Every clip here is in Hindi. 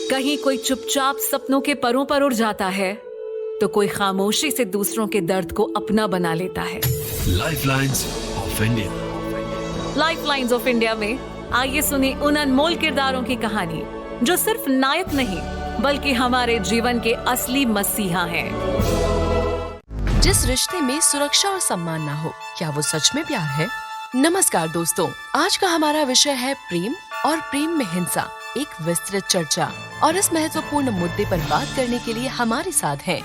कहीं कोई चुपचाप सपनों के परों पर उड़ जाता है, तो कोई खामोशी से दूसरों के दर्द को अपना बना लेता है। Lifelines of India. Lifelines of India में आइए सुने उन अनमोल किरदारों की कहानी जो सिर्फ नायक नहीं बल्कि हमारे जीवन के असली मसीहा हैं। जिस रिश्ते में सुरक्षा और सम्मान ना हो, क्या वो सच में प्यार है? नमस्कार दोस्तों, आज का हमारा विषय है प्रेम और प्रेम में हिंसा, एक विस्तृत चर्चा। और इस महत्वपूर्ण मुद्दे पर बात करने के लिए हमारे साथ हैं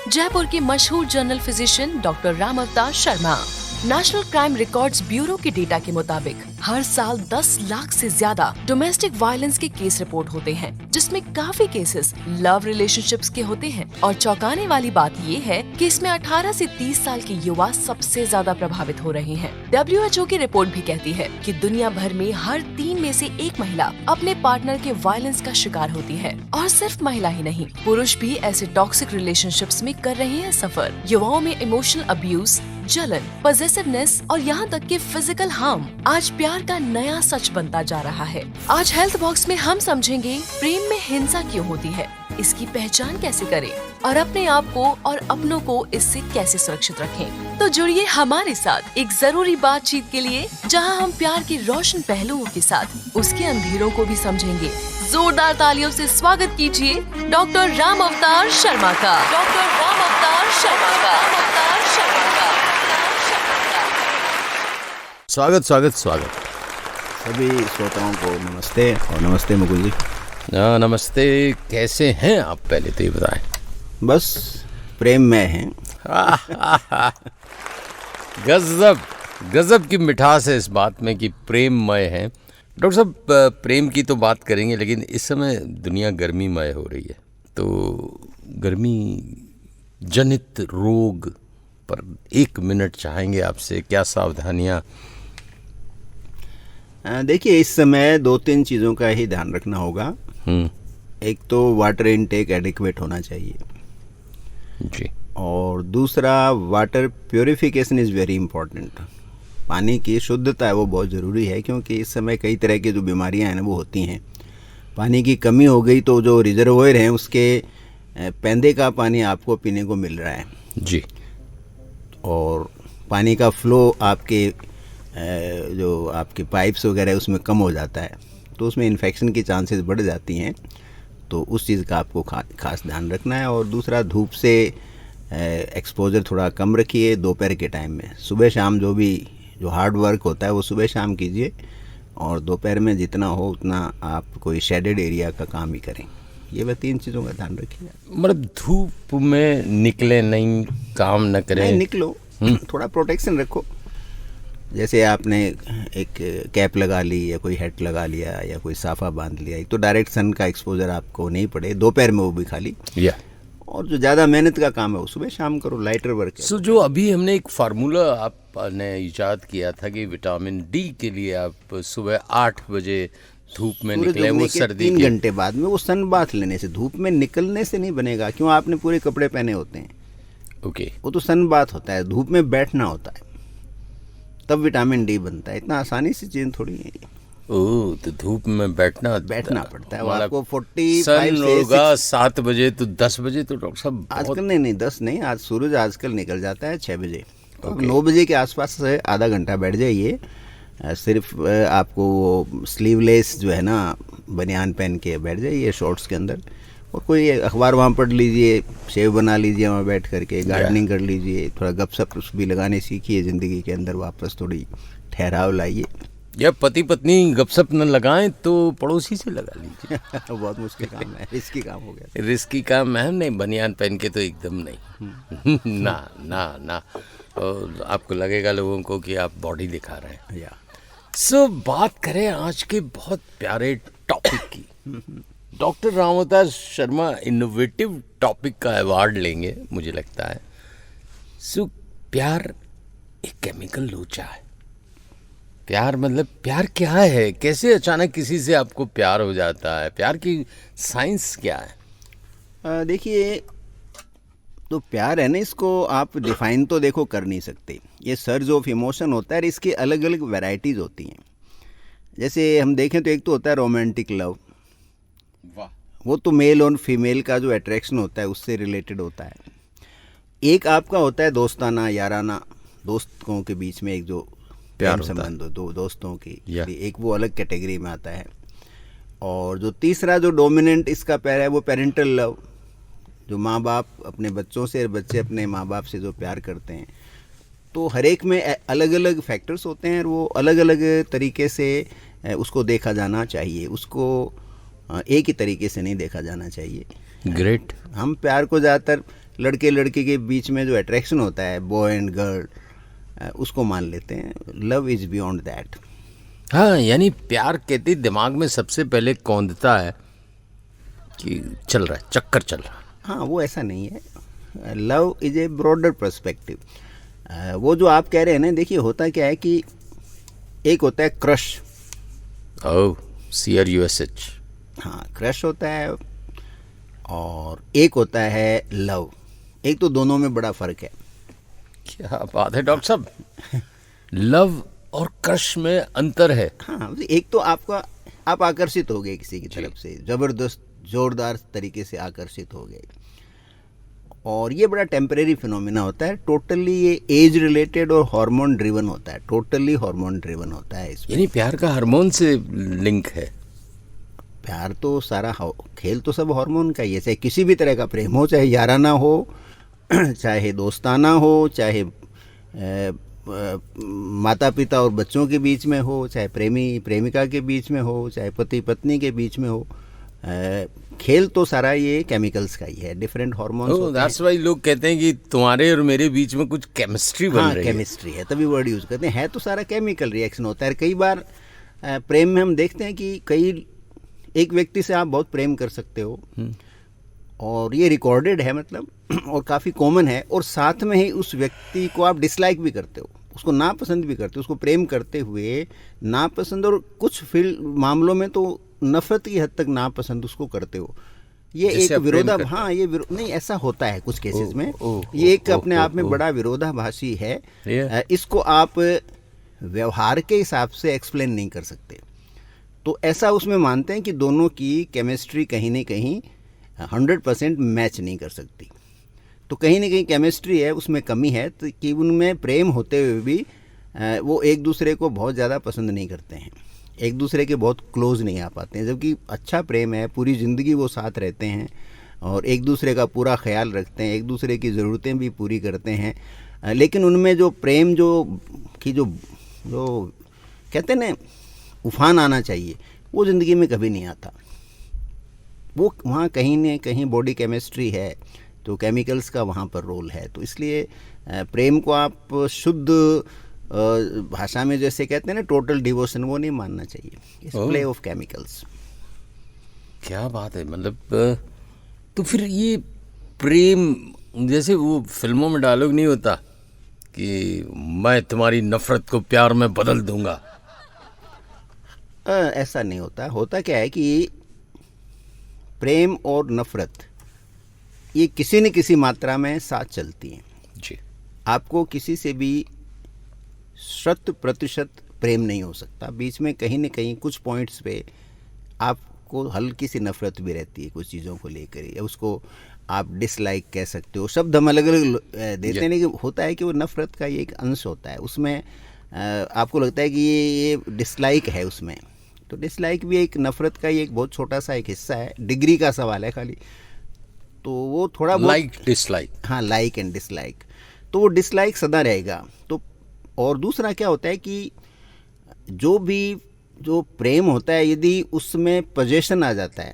जयपुर के मशहूर जनरल फिजिशियन डॉक्टर राम अवतार Sharma. National crime records bureau के डेटा के मुताबिक हर साल 10 लाख से ज्यादा डोमेस्टिक वायलेंस के केस रिपोर्ट होते हैं, जिसमें काफी केसेस लव रिलेशनशिप्स के होते हैं। और चौंकाने वाली बात ये है कि इसमें 18 से 30 साल के युवा सबसे ज्यादा प्रभावित हो रहे हैं। WHO की रिपोर्ट भी कहती है कि दुनिया भर में हर 3 में से 1 महिला अपने पार्टनर के वायलेंस का शिकार होती है। और सिर्फ महिला ही नहीं, पुरुष भी ऐसे टॉक्सिक रिलेशनशिप्स में कर रहे हैं सफर। युवाओं में इमोशनल अब्यूज, जलन, पॉसेसिवनेस और यहाँ तक कि फिजिकल हार्म आज प्यार का नया सच बनता जा रहा है। आज हेल्थ बॉक्स में हम समझेंगे प्रेम में हिंसा क्यों होती है, इसकी पहचान कैसे करें और अपने आप को और अपनों को इससे कैसे सुरक्षित रखें। तो जुड़िए हमारे साथ एक जरूरी बातचीत के लिए, जहां हम प्यार के रोशन पहलुओं के साथ उसके अंधेरों को भी समझेंगे। जोरदार तालियों से स्वागत कीजिए डॉक्टर राम अवतार शर्मा का। डॉक्टर राम अवतार शर्मा का। स्वागत सभी श्रोताओं को नमस्ते। और नमस्ते मुकुल जी। नमस्ते, कैसे हैं आप? पहले तो ये बताएं। बस प्रेम में हैं। गजब की मिठास है इस बात में कि प्रेममय है। डॉक्टर साहब, प्रेम की तो बात करेंगे, लेकिन इस समय दुनिया गर्मीमय हो रही है, तो गर्मी जनित रोग पर 1 मिनट चाहेंगे आपसे, क्या सावधानियां? देखिए, इस समय 2-3 चीज़ों का ही ध्यान रखना होगा। एक तो वाटर इनटेक एडिक्वेट होना चाहिए जी, और दूसरा water purification is very important. पानी की शुद्धता है वो बहुत ज़रूरी है, क्योंकि इस समय कई तरह की जो बीमारियां हैं ना वो होती हैं। पानी की कमी हो गई तो जो रिजर्वोयर हैं उसके पैंदे का पानी आपको पीने को मिल रहा है जी, और पानी का फ्लो आपके जो आपके पाइप्स वगैरह है उसमें कम हो जाता है, तो उसमें इन्फेक्शन की चांसेस बढ़ जाती हैं। तो उस चीज़ का आपको खास ध्यान रखना है। और दूसरा, धूप से एक्सपोजर थोड़ा कम रखिए दोपहर के टाइम में। सुबह शाम जो हार्ड वर्क होता है वो सुबह शाम कीजिए, और दोपहर में जितना हो उतना आप कोई शेडेड एरिया का काम ही करें। ये वह 3 चीज़ों का ध्यान रखिए। मतलब धूप में निकले नहीं, काम न करें। नहीं निकलो, थोड़ा प्रोटेक्शन रखो। जैसे आपने एक कैप लगा ली या कोई हैट लगा लिया या कोई साफा बांध लिया, एक तो डायरेक्ट सन का एक्सपोजर आपको नहीं पड़े दोपहर में, वो भी खाली। और जो ज़्यादा मेहनत का काम है वो सुबह शाम करो, लाइटर वर्क है। सो जो अभी हमने एक फार्मूला आपने इजाद किया था कि विटामिन डी के लिए आप सुबह 8 बजे धूप में निकले, वो सर्दी 3 घंटे बाद में वो सन बाथ लेने से, धूप में निकलने से नहीं बनेगा। क्यों? आपने पूरे कपड़े पहने होते हैं। ओके, वो तो सन बाथ होता है, धूप में बैठना होता है, तब विटामिन डी बनता है। इतना आसानी से चीज थोड़ी है। ओह, तो धूप में बैठना पड़ता है। वो आपको 45 सन होगा 7 बजे, तो 10 बजे तो डॉक्टर साहब आजकल नहीं 10 नहीं, आज सूरज आजकल निकल जाता है 6 बजे। तो 9 बजे के आसपास से आधा घंटा बैठ जाइए। सिर्फ आपको वो स्लीवलेस जो है ना बनियान पहन के बैठ जाइए शॉर्ट्स के अंदर, और कोई अखबार वहाँ पढ़ लीजिए, शेव बना लीजिए वहाँ बैठ करके, गार्डनिंग कर लीजिए, थोड़ा गपशप भी लगाने सीखिए ज़िंदगी के अंदर, वापस थोड़ी ठहराव लाइए। या पति पत्नी गपशप न लगाएं तो पड़ोसी से लगा लीजिए। बहुत मुश्किल काम है, रिस्की काम हो गया। रिस्की काम है, नहीं बनियान पहन के तो एकदम नहीं। ना ना ना, और आपको लगेगा लोगों को कि आप बॉडी दिखा रहे हैं। या सो बात करें आज के बहुत प्यारे टॉपिक की। डॉक्टर राम अवतार शर्मा इनोवेटिव टॉपिक का अवार्ड लेंगे मुझे लगता है। सो प्यार एक केमिकल लोचा है। प्यार मतलब प्यार क्या है? कैसे अचानक किसी से आपको प्यार हो जाता है? प्यार की साइंस क्या है? देखिए, तो प्यार है ना, इसको आप डिफाइन तो देखो कर नहीं सकते। ये सर्ज ऑफ इमोशन होता है, और इसकी अलग अलग वैरायटीज़ होती हैं। जैसे हम देखें तो एक तो होता है रोमांटिक लव, वो तो मेल और फीमेल का जो अट्रैक्शन होता है उससे रिलेटेड होता है। एक आपका होता है दोस्ताना याराना, दोस्तों के बीच में एक जो प्यार संबंध हो दो दोस्तों की, एक वो अलग कैटेगरी में आता है। और जो तीसरा जो डोमिनेंट इसका पैर है वो पेरेंटल लव, जो माँ बाप अपने बच्चों से, बच्चे अपने माँ बाप से जो प्यार करते हैं। तो हर एक में अलग अलग फैक्टर्स होते हैं और वो अलग अलग तरीके से उसको देखा जाना चाहिए, उसको एक ही तरीके से नहीं देखा जाना चाहिए। ग्रेट। हम प्यार को ज़्यादातर लड़के लड़की के बीच में जो अट्रैक्शन होता है बॉय एंड गर्ल, उसको मान लेते हैं। Love is beyond that. हाँ, यानी प्यार कहते ही दिमाग में सबसे पहले कौंधता है कि चल रहा है, चक्कर चल रहा है। हाँ, वो ऐसा नहीं है। Love is a broader perspective. वो जो आप कह रहे हैं ना, देखिए होता क्या है कि एक होता है क्रश। ओह, CRUSH। हाँ, क्रश होता है और एक होता है लव। एक तो दोनों में बड़ा फ़र्क है। क्या बात है डॉक्टर साहब, लव और क्रश में अंतर है। हाँ, एक तो आप आकर्षित हो गए किसी की तरफ से, ज़बरदस्त जोरदार तरीके से आकर्षित हो गए, और ये बड़ा टेम्परेरी फिनोमिना होता है। टोटली ये एज रिलेटेड और हार्मोन ड्रिवन होता है, टोटली हार्मोन ड्रिवन होता है इसमें। यानी प्यार का हार्मोन से लिंक है। प्यार तो सारा खेल तो सब हार्मोन का ही है, चाहे किसी भी तरह का प्रेम हो, चाहे याराना हो, चाहे दोस्ताना हो, चाहे माता पिता और बच्चों के बीच में हो, चाहे प्रेमी प्रेमिका के बीच में हो, चाहे पति पत्नी के बीच में हो। खेल तो सारा ये केमिकल्स का ही है, डिफरेंट हार्मोन्स होते हैं। दैट्स व्हाई लोग कहते हैं कि तुम्हारे और मेरे बीच में कुछ केमिस्ट्री बन रही है। केमिस्ट्री है, तभी वर्ड यूज करते हैं। है तो सारा केमिकल रिएक्शन होता है। कई बार प्रेम में हम देखते हैं कि एक व्यक्ति से आप बहुत प्रेम कर सकते हो, और ये रिकॉर्डेड है मतलब, और काफ़ी कॉमन है, और साथ में ही उस व्यक्ति को आप डिसलाइक भी करते हो, उसको नापसंद भी करते हो, उसको प्रेम करते हुए नापसंद, और कुछ मामलों में तो नफरत की हद तक नापसंद उसको करते हो। ये एक हाँ, ये नहीं, ऐसा होता है कुछ केसेस में। ये एक अपने आप में बड़ा विरोधाभासी है। इसको आप व्यवहार के हिसाब से एक्सप्लेन नहीं कर सकते। तो ऐसा उसमें मानते हैं कि दोनों की केमिस्ट्री कहीं ना कहीं 100% मैच नहीं कर सकती। तो कहीं ना कहीं केमिस्ट्री है, उसमें कमी है, तो कि उनमें प्रेम होते हुए भी वो एक दूसरे को बहुत ज़्यादा पसंद नहीं करते हैं, एक दूसरे के बहुत क्लोज नहीं आ पाते हैं। जबकि अच्छा प्रेम है, पूरी ज़िंदगी वो साथ रहते हैं और एक दूसरे का पूरा ख्याल रखते हैं, एक दूसरे की ज़रूरतें भी पूरी करते हैं। लेकिन उनमें जो प्रेम जो कहते हैं ना उफान आना चाहिए, वो ज़िंदगी में कभी नहीं आता। वो वहाँ कहीं न कहीं बॉडी केमिस्ट्री है, तो केमिकल्स का वहाँ पर रोल है। तो इसलिए प्रेम को आप शुद्ध भाषा में जैसे कहते हैं ना टोटल डिवोशन, वो नहीं मानना चाहिए। It's play of chemicals. क्या बात है, मतलब तो फिर ये प्रेम जैसे वो फिल्मों में डायलॉग नहीं होता कि मैं तुम्हारी नफरत को प्यार में बदल दूंगा। ऐसा नहीं होता। होता क्या है कि प्रेम और नफरत ये किसी न किसी मात्रा में साथ चलती हैं जी। आपको किसी से भी 100% प्रेम नहीं हो सकता। बीच में कहीं न कहीं कुछ पॉइंट्स पे आपको हल्की सी नफरत भी रहती है कुछ चीज़ों को लेकर, या उसको आप डिसलाइक कह सकते हो। शब्द हम अलग अलग देते हैं, लेकिन होता है कि वो नफरत का ये एक अंश होता है। उसमें आपको लगता है कि ये डिसलाइक है उसमें, तो डिसलाइक भी एक नफरत का ही एक बहुत छोटा सा एक हिस्सा है, डिग्री का सवाल है खाली। तो वो थोड़ा बहुत लाइक डिसलाइक, हाँ, लाइक एंड डिसलाइक, तो वो डिसलाइक सदा रहेगा। तो और दूसरा क्या होता है कि जो प्रेम होता है, यदि उसमें पोजेशन आ जाता है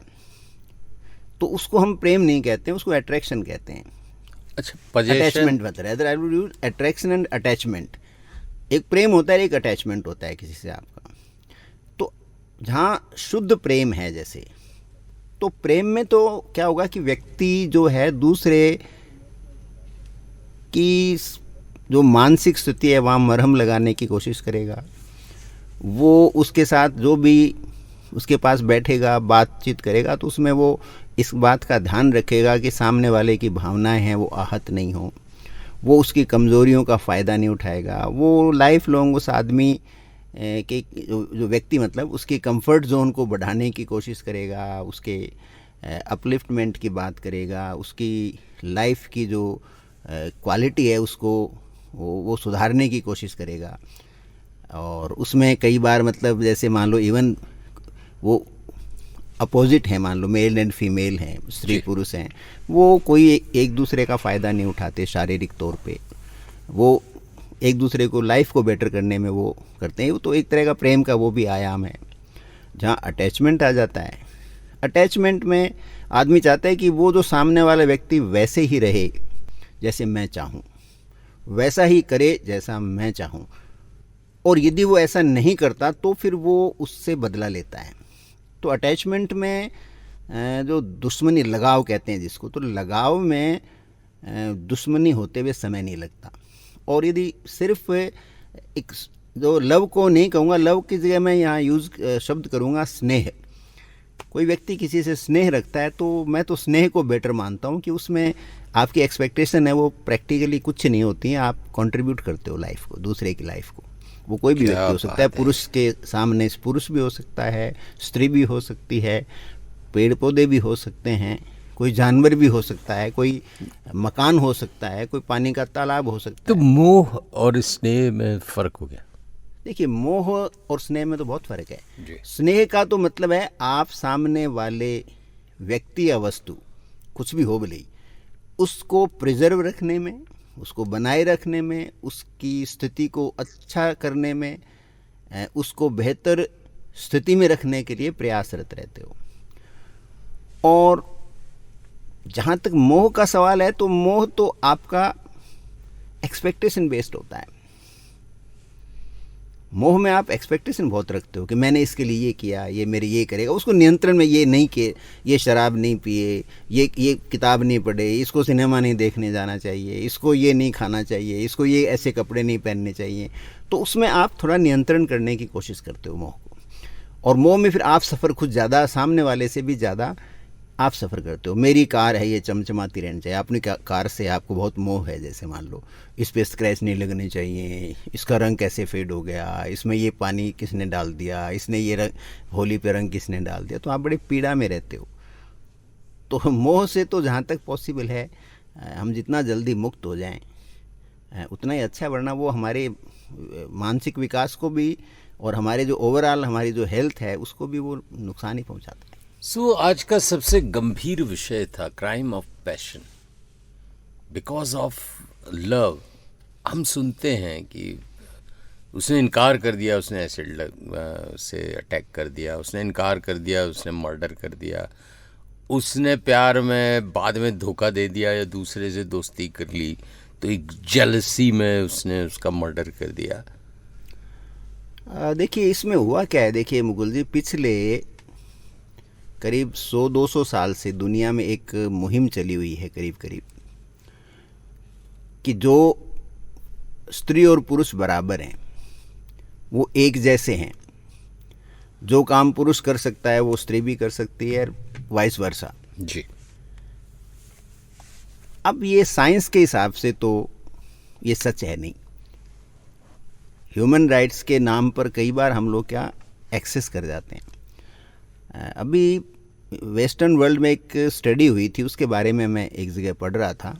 तो उसको हम प्रेम नहीं कहते हैं, उसको अट्रैक्शन कहते हैं। अच्छा, पोजेशन, अटैचमेंट मतलब है, I would use attraction and attachment. एक प्रेम होता है, एक अटैचमेंट होता है किसी से आपका। तो जहाँ शुद्ध प्रेम है जैसे, तो प्रेम में तो क्या होगा कि व्यक्ति जो है दूसरे की जो मानसिक स्थिति है वहाँ मरहम लगाने की कोशिश करेगा। वो उसके साथ जो भी उसके पास बैठेगा, बातचीत करेगा, तो उसमें वो इस बात का ध्यान रखेगा कि सामने वाले की भावनाएं हैं वो आहत नहीं हो, वो उसकी कमज़ोरियों का फ़ायदा नहीं उठाएगा। वो लाइफ लॉन्ग उस आदमी के जो व्यक्ति मतलब उसके कंफर्ट जोन को बढ़ाने की कोशिश करेगा, उसके अपलिफ्टमेंट की बात करेगा, उसकी लाइफ की जो क्वालिटी है उसको वो सुधारने की कोशिश करेगा। और उसमें कई बार मतलब जैसे मान लो इवन वो अपोजिट हैं, मान लो मेल एंड फीमेल हैं, स्त्री पुरुष हैं, वो कोई एक दूसरे का फ़ायदा नहीं उठाते शारीरिक तौर पे, वो एक दूसरे को लाइफ को बेटर करने में वो करते हैं। वो तो एक तरह का प्रेम का वो भी आयाम है। जहाँ अटैचमेंट आ जाता है, अटैचमेंट में आदमी चाहता है कि वो जो सामने वाला व्यक्ति वैसे ही रहे जैसे मैं चाहूँ, वैसा ही करे जैसा मैं चाहूँ, और यदि वो ऐसा नहीं करता तो फिर वो उससे बदला लेता है। तो अटैचमेंट में जो दुश्मनी, लगाव कहते हैं जिसको, तो लगाव में दुश्मनी होते हुए समय नहीं लगता। और यदि सिर्फ एक जो लव को नहीं कहूँगा, लव की जगह मैं यहाँ शब्द करूँगा स्नेह। कोई व्यक्ति किसी से स्नेह रखता है तो मैं तो स्नेह को बेटर मानता हूँ कि उसमें आपकी एक्सपेक्टेशन है वो प्रैक्टिकली कुछ नहीं होती है, आप कंट्रीब्यूट करते हो लाइफ को, दूसरे की लाइफ को। वो कोई भी व्यक्ति हो सकता है, पुरुष के सामने पुरुष भी हो सकता है, स्त्री भी हो सकती है, पेड़ पौधे भी हो सकते हैं, कोई जानवर भी हो सकता है, कोई मकान हो सकता है, कोई पानी का तालाब हो सकता तो है। मोह और स्नेह में फ़र्क हो गया। देखिए, मोह और स्नेह में तो बहुत फ़र्क है। जी। स्नेह का तो मतलब है आप सामने वाले व्यक्ति या वस्तु कुछ भी हो भले ही, उसको प्रिजर्व रखने में, उसको बनाए रखने में, उसकी स्थिति को अच्छा करने में, उसको बेहतर स्थिति में रखने के लिए प्रयासरत रहते हो। और जहाँ तक मोह का सवाल है तो मोह तो आपका एक्सपेक्टेशन बेस्ड होता है। मोह में आप एक्सपेक्टेशन बहुत रखते हो कि मैंने इसके लिए ये किया, ये मेरे ये करेगा, उसको नियंत्रण में ये नहीं किए, ये शराब नहीं पिए, ये किताब नहीं पढ़े, इसको सिनेमा नहीं देखने जाना चाहिए, इसको ये नहीं खाना चाहिए, इसको ये ऐसे कपड़े नहीं पहनने चाहिए। तो उसमें आप थोड़ा नियंत्रण करने की कोशिश करते हो मोह को। और मोह में फिर आप सफ़र खुद ज़्यादा, सामने वाले से भी ज़्यादा आप सफ़र करते हो। मेरी कार है, ये चमचमाती रहनी चाहिए। अपनी कार से आपको बहुत मोह है, जैसे मान लो इस पे स्क्रैच नहीं लगनी चाहिए, इसका रंग कैसे फेड हो गया, इसमें ये पानी किसने डाल दिया, इसने ये रंग, होली पे रंग किसने डाल दिया, तो आप बड़े पीड़ा में रहते हो। तो मोह से तो जहाँ तक पॉसिबल है हम जितना जल्दी मुक्त हो जाएं उतना ही अच्छा, वरना वो हमारे मानसिक विकास को भी और हमारे जो ओवरऑल हमारी जो हेल्थ है उसको भी वो नुकसान ही पहुँचाता है। आज का सबसे गंभीर विषय था crime of passion because of love. हम सुनते हैं कि उसने इनकार कर दिया, उसने एसिड से अटैक कर दिया, उसने इनकार कर दिया, उसने मर्डर कर दिया, उसने प्यार में बाद में धोखा दे दिया या दूसरे से दोस्ती कर ली तो एक जेलसी में उसने उसका मर्डर कर दिया। देखिए, इसमें हुआ क्या है, देखिए मुकुल जी, पिछले करीब 100-200 साल से दुनिया में एक मुहिम चली हुई है करीब करीब कि जो स्त्री और पुरुष बराबर हैं, वो एक जैसे हैं। जो काम पुरुष कर सकता है वो स्त्री भी कर सकती है, वाइस वर्सा। जी। अब ये साइंस के हिसाब से तो ये सच है नहीं। ह्यूमन राइट्स के नाम पर कई बार हम लोग क्या एक्सेस कर जाते हैं। अभी वेस्टर्न वर्ल्ड में एक स्टडी हुई थी, उसके बारे में मैं एक जगह पढ़ रहा था।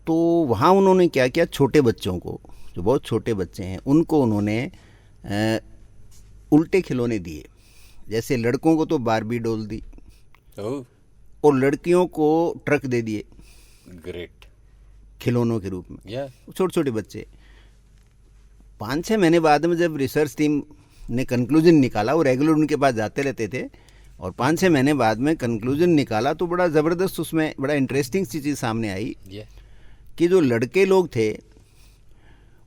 तो वहाँ उन्होंने क्या किया, छोटे बच्चों को, जो बहुत छोटे बच्चे हैं, उनको उन्होंने उल्टे खिलौने दिए। जैसे लड़कों को तो बारबी डॉल दी और लड़कियों को ट्रक दे दिए, ग्रेट, खिलौनों के रूप में। छोटे छोटे बच्चे। 5-6 महीने बाद में जब रिसर्च टीम ने कंक्लूजन निकाला, वो रेगुलर उनके पास जाते रहते थे, और 5-6 महीने बाद में कंक्लूजन निकाला तो बड़ा ज़बरदस्त, उसमें बड़ा इंटरेस्टिंग सी चीज़ सामने आई कि जो लड़के लोग थे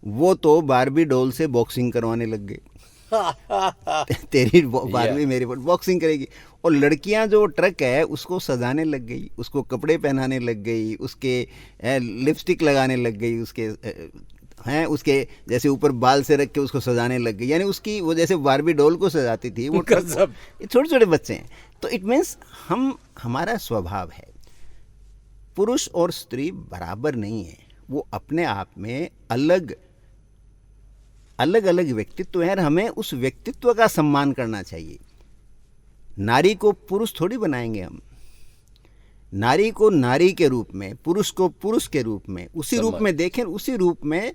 वो तो बारबी डॉल से बॉक्सिंग करवाने लग गए। तेरी बारबी मेरी बॉक्सिंग करेगी। और लड़कियां जो ट्रक है उसको सजाने लग गई, उसको कपड़े पहनाने लग गई, उसके लिपस्टिक लगाने लग गई, उसके जैसे ऊपर बाल से रख के उसको सजाने लग गई। यानी उसकी वो जैसे बारबी डॉल को सजाती थी वो ट्रक। छोटे छोटे बच्चे हैं। तो इट मीन्स हमारा स्वभाव है, पुरुष और स्त्री बराबर नहीं है, वो अपने आप में अलग अलग व्यक्तित्व है। हमें उस व्यक्तित्व का सम्मान करना चाहिए। नारी को पुरुष थोड़ी बनाएंगे हम, नारी को नारी के रूप में, पुरुष को पुरुष के रूप में, उसी रूप में देखें, उसी रूप में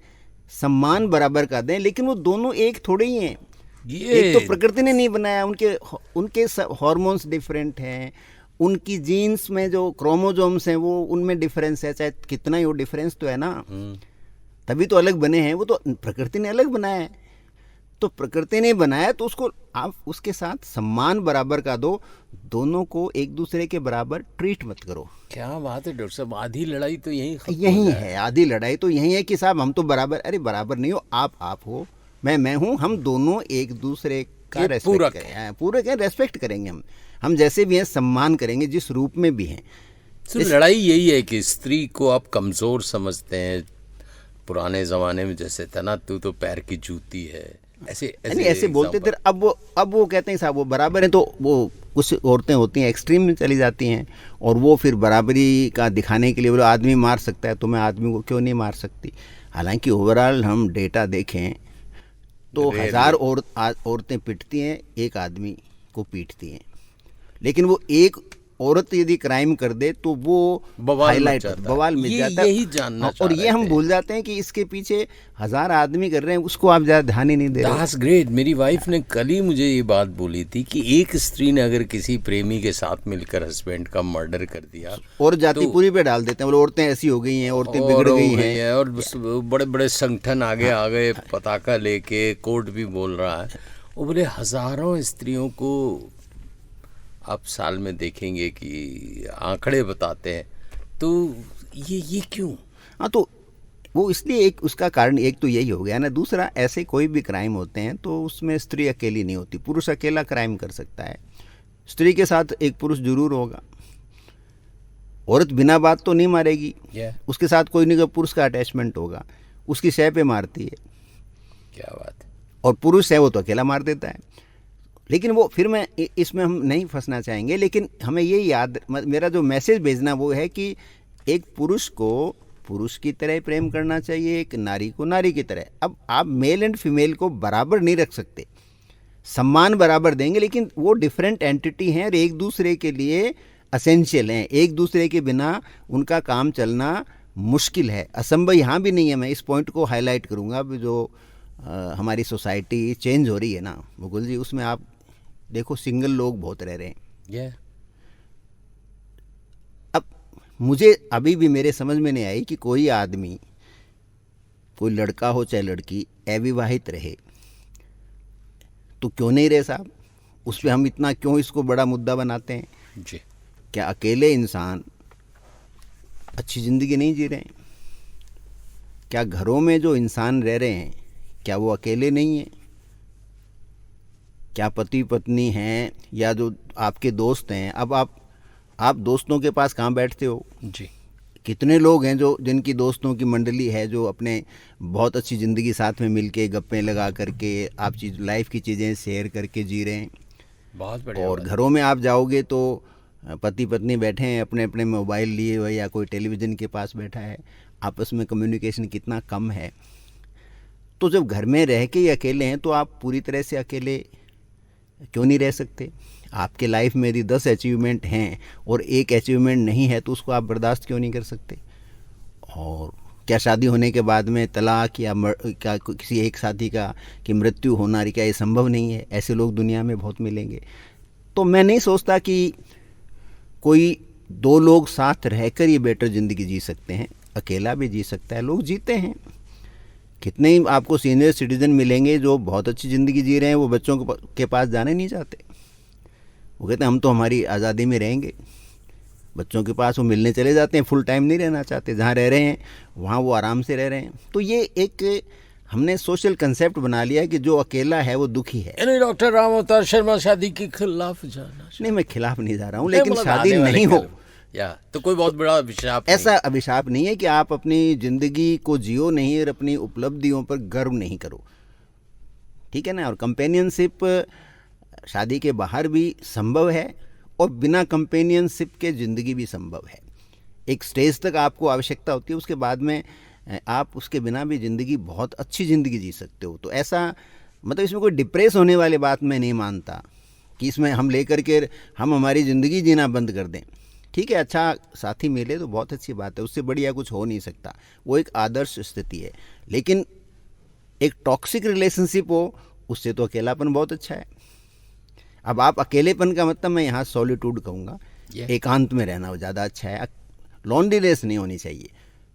सम्मान बराबर का दें। लेकिन वो दोनों एक थोड़े ही हैं। एक तो प्रकृति ने नहीं बनाया, उनके हार्मोन्स डिफरेंट हैं, उनकी जीन्स में जो क्रोमोजोम्स हैं वो उनमें डिफरेंस है, चाहे कितना ही वो डिफरेंस तो है ना, तभी तो अलग बने हैं। वो तो प्रकृति ने अलग बनाया है। तो प्रकृति ने बनाया तो उसको आप उसके साथ सम्मान बराबर का दो, दोनों को एक दूसरे के बराबर ट्रीट मत करो। क्या बात है डॉक्टर साहब, आधी लड़ाई तो यही है, आधी लड़ाई तो यही है कि साहब हम तो बराबर, अरे बराबर नहीं हो, आप हो, मैं हूँ, हम दोनों एक दूसरे का रेस्पेक्ट करें, पूरक है, रेस्पेक्ट करेंगे, हम जैसे भी हैं सम्मान करेंगे, जिस रूप में भी हैं। तो लड़ाई यही है कि स्त्री को आप कमज़ोर समझते हैं। पुराने ज़माने में जैसे था ना, तू तो पैर की जूती है, ऐसे बोलते थे। अब वो कहते हैं साहब वो बराबर है, तो वो कुछ औरतें होती हैं एक्सट्रीम में चली जाती हैं, और वो फिर बराबरी का दिखाने के लिए बोलो आदमी मार सकता है तो मैं आदमी को क्यों नहीं मार सकती। हालांकि ओवरऑल हम डेटा देखें तो 1000 औरतें पिटती हैं, एक आदमी को पीटती हैं। लेकिन वो एक औरत यदि क्राइम कर दे तो वो हाईलाइट बवाल मिल जाता है। यही जानना और ये हम भूल जाते हैं कि इसके पीछे 1000 आदमी कर रहे हैं, उसको आप ज़्यादा ध्यान ही नहीं दे रहे। That's great। मेरी वाइफ ने कल ही मुझे ये बात बोली थी कि एक स्त्री ने अगर किसी प्रेमी के साथ मिलकर हस्बैंड का मर्डर कर दिया और जाति पूरी पे डाल देते हैं, बोले औरतें ऐसी हो गई हैं, औरतें बिगड़ गई हैं, और बड़े बड़े संगठन आगे आ गए, पताका लेके, कोर्ट भी बोल रहा है। वो बोले हजारों स्त्रियों को आप साल में देखेंगे कि आंकड़े बताते हैं। तो ये क्यों? हाँ, तो वो इसलिए एक उसका कारण एक तो यही हो गया ना। दूसरा, ऐसे कोई भी क्राइम होते हैं तो उसमें स्त्री अकेली नहीं होती, पुरुष अकेला क्राइम कर सकता है, स्त्री के साथ एक पुरुष जरूर होगा। औरत बिना बात तो नहीं मारेगी, उसके साथ कोई नहीं, पुरुष का अटैचमेंट होगा, उसकी शय पे मारती है। क्या बात है। और पुरुष है वो तो अकेला मार देता है। लेकिन वो फिर मैं इसमें हम नहीं फंसना चाहेंगे, लेकिन हमें ये याद, मेरा जो मैसेज भेजना वो है कि एक पुरुष को पुरुष की तरह प्रेम करना चाहिए, एक नारी को नारी की तरह। अब आप मेल एंड फीमेल को बराबर नहीं रख सकते, सम्मान बराबर देंगे, लेकिन वो डिफरेंट एंटिटी हैं और एक दूसरे के लिए असेंशियल हैं। एक दूसरे के बिना उनका काम चलना मुश्किल है, असंभव यहाँ भी नहीं है। मैं इस पॉइंट को हाईलाइट करूँगा। जो हमारी सोसाइटी चेंज हो रही है ना मुकुल जी, उसमें आप देखो सिंगल लोग बहुत रह रहे हैं। अब मुझे अभी भी मेरे समझ में नहीं आई कि कोई आदमी, कोई लड़का हो चाहे लड़की, अविवाहित रहे तो क्यों नहीं रहे साहब? उस पर हम इतना क्यों इसको बड़ा मुद्दा बनाते हैं जी? क्या अकेले इंसान अच्छी ज़िंदगी नहीं जी रहे हैं? क्या घरों में जो इंसान रह रहे हैं क्या वो अकेले नहीं हैं? क्या पति पत्नी हैं या जो आपके दोस्त हैं? अब आप दोस्तों के पास कहाँ बैठते हो जी? कितने लोग हैं जो जिनकी दोस्तों की मंडली है, जो अपने बहुत अच्छी ज़िंदगी साथ में मिलके गप्पे लगा करके आप लाइफ की चीज़ें शेयर करके जी रहे हैं। बहुत बढ़िया। और घरों में आप जाओगे तो पति पत्नी बैठे हैं अपने अपने मोबाइल लिए हुए या कोई टेलीविज़न के पास बैठा है, आपस में कम्युनिकेशन कितना कम है। तो जब घर में रह के ही अकेले हैं तो आप पूरी तरह से अकेले क्यों नहीं रह सकते? आपके लाइफ में यदि 10 अचीवमेंट हैं और एक अचीवमेंट नहीं है तो उसको आप बर्दाश्त क्यों नहीं कर सकते? और क्या शादी होने के बाद में तलाक या क्या किसी एक साथी का की मृत्यु होना, क्या ये संभव नहीं है? ऐसे लोग दुनिया में बहुत मिलेंगे। तो मैं नहीं सोचता कि कोई 2 लोग साथ रहकर ये बेटर ज़िंदगी जी सकते हैं, अकेला भी जी सकता है, लोग जीते हैं। कितने ही आपको सीनियर सिटीज़न मिलेंगे जो बहुत अच्छी ज़िंदगी जी रहे हैं, वो बच्चों के पास जाने नहीं चाहते। वो कहते हैं हम तो हमारी आज़ादी में रहेंगे, बच्चों के पास वो मिलने चले जाते हैं, फुल टाइम नहीं रहना चाहते, जहाँ रह रहे हैं वहाँ वो आराम से रह रहे हैं। तो ये एक हमने सोशल कंसेप्ट बना लिया है कि जो अकेला है वो दुखी है। यानी डॉक्टर राम अवतार शर्मा शादी के खिलाफ जाना? नहीं, मैं खिलाफ नहीं जा रहा हूँ, लेकिन शादी नहीं हो या तो कोई बहुत बड़ा अभिशाप, ऐसा अभिशाप नहीं है कि आप अपनी ज़िंदगी को जियो नहीं और अपनी उपलब्धियों पर गर्व नहीं करो, ठीक है ना। और कंपेनियनशिप शादी के बाहर भी संभव है और बिना कंपेनियनशिप के ज़िंदगी भी संभव है। एक स्टेज तक आपको आवश्यकता होती है, उसके बाद में आप उसके बिना भी ज़िंदगी बहुत अच्छी ज़िंदगी जी सकते हो। तो ऐसा मतलब इसमें कोई डिप्रेस होने वाली बात मैं नहीं मानता कि इसमें हम लेकर के हम हमारी ज़िंदगी जीना बंद कर दें। ठीक है, अच्छा साथी मिले तो बहुत अच्छी बात है, उससे बढ़िया कुछ हो नहीं सकता, वो एक आदर्श स्थिति है। लेकिन एक टॉक्सिक रिलेशनशिप हो, उससे तो अकेलापन बहुत अच्छा है। अब आप अकेलेपन का मतलब मैं यहाँ सॉलिट्यूड कहूँगा, एकांत में रहना वो ज़्यादा अच्छा है। लॉन्लीनेस नहीं होनी चाहिए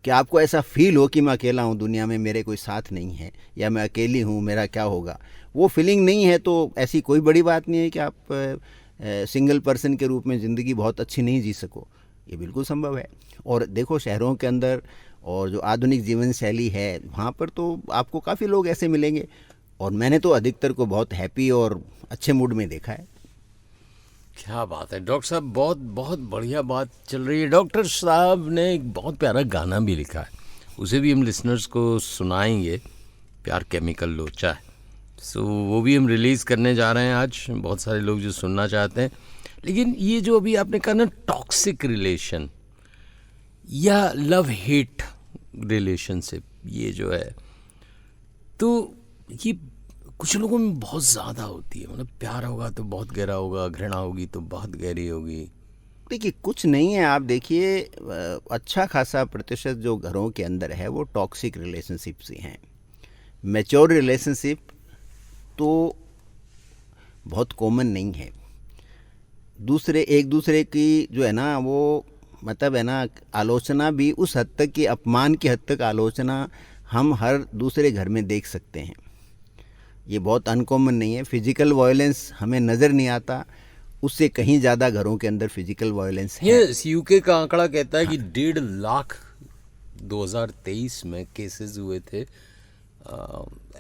कि आपको ऐसा फील हो कि मैं अकेला हूँ, दुनिया में मेरे कोई साथ नहीं है, या मैं अकेली हूँ, मेरा क्या होगा। वो फीलिंग नहीं है तो ऐसी कोई बड़ी बात नहीं है कि आप सिंगल पर्सन के रूप में ज़िंदगी बहुत अच्छी नहीं जी सको, ये बिल्कुल संभव है। और देखो शहरों के अंदर और जो आधुनिक जीवन शैली है वहाँ पर तो आपको काफ़ी लोग ऐसे मिलेंगे, और मैंने तो अधिकतर को बहुत हैप्पी और अच्छे मूड में देखा है। क्या बात है डॉक्टर साहब, बहुत बहुत बढ़िया बात चल रही है। डॉक्टर साहब ने एक बहुत प्यारा गाना भी लिखा है, उसे भी हम लिसनर्स को सुनाएंगे, प्यार केमिकल लोचा है। सो वो भी हम रिलीज़ करने जा रहे हैं आज, बहुत सारे लोग जो सुनना चाहते हैं। लेकिन ये जो अभी आपने कहा ना टॉक्सिक रिलेशन या लव हेट रिलेशनशिप, ये जो है तो ये कुछ लोगों में बहुत ज़्यादा होती है। मतलब प्यार होगा तो बहुत गहरा होगा, घृणा होगी तो बहुत गहरी होगी। देखिए कुछ नहीं है, आप देखिए अच्छा खासा प्रतिशत जो घरों के अंदर है वो टॉक्सिक रिलेशनशिप से हैं। मैच्योर रिलेशनशिप तो बहुत कॉमन नहीं है। एक दूसरे की जो है ना वो मतलब है ना आलोचना भी उस हद तक कि अपमान की हद तक आलोचना हम हर दूसरे घर में देख सकते हैं। ये बहुत अनकॉमन नहीं है। फिजिकल वायलेंस हमें नज़र नहीं आता, उससे कहीं ज़्यादा घरों के अंदर फिजिकल वायलेंस है। ये यूके का आंकड़ा कहता है कि 1.5 लाख 2023 में केसेस हुए थे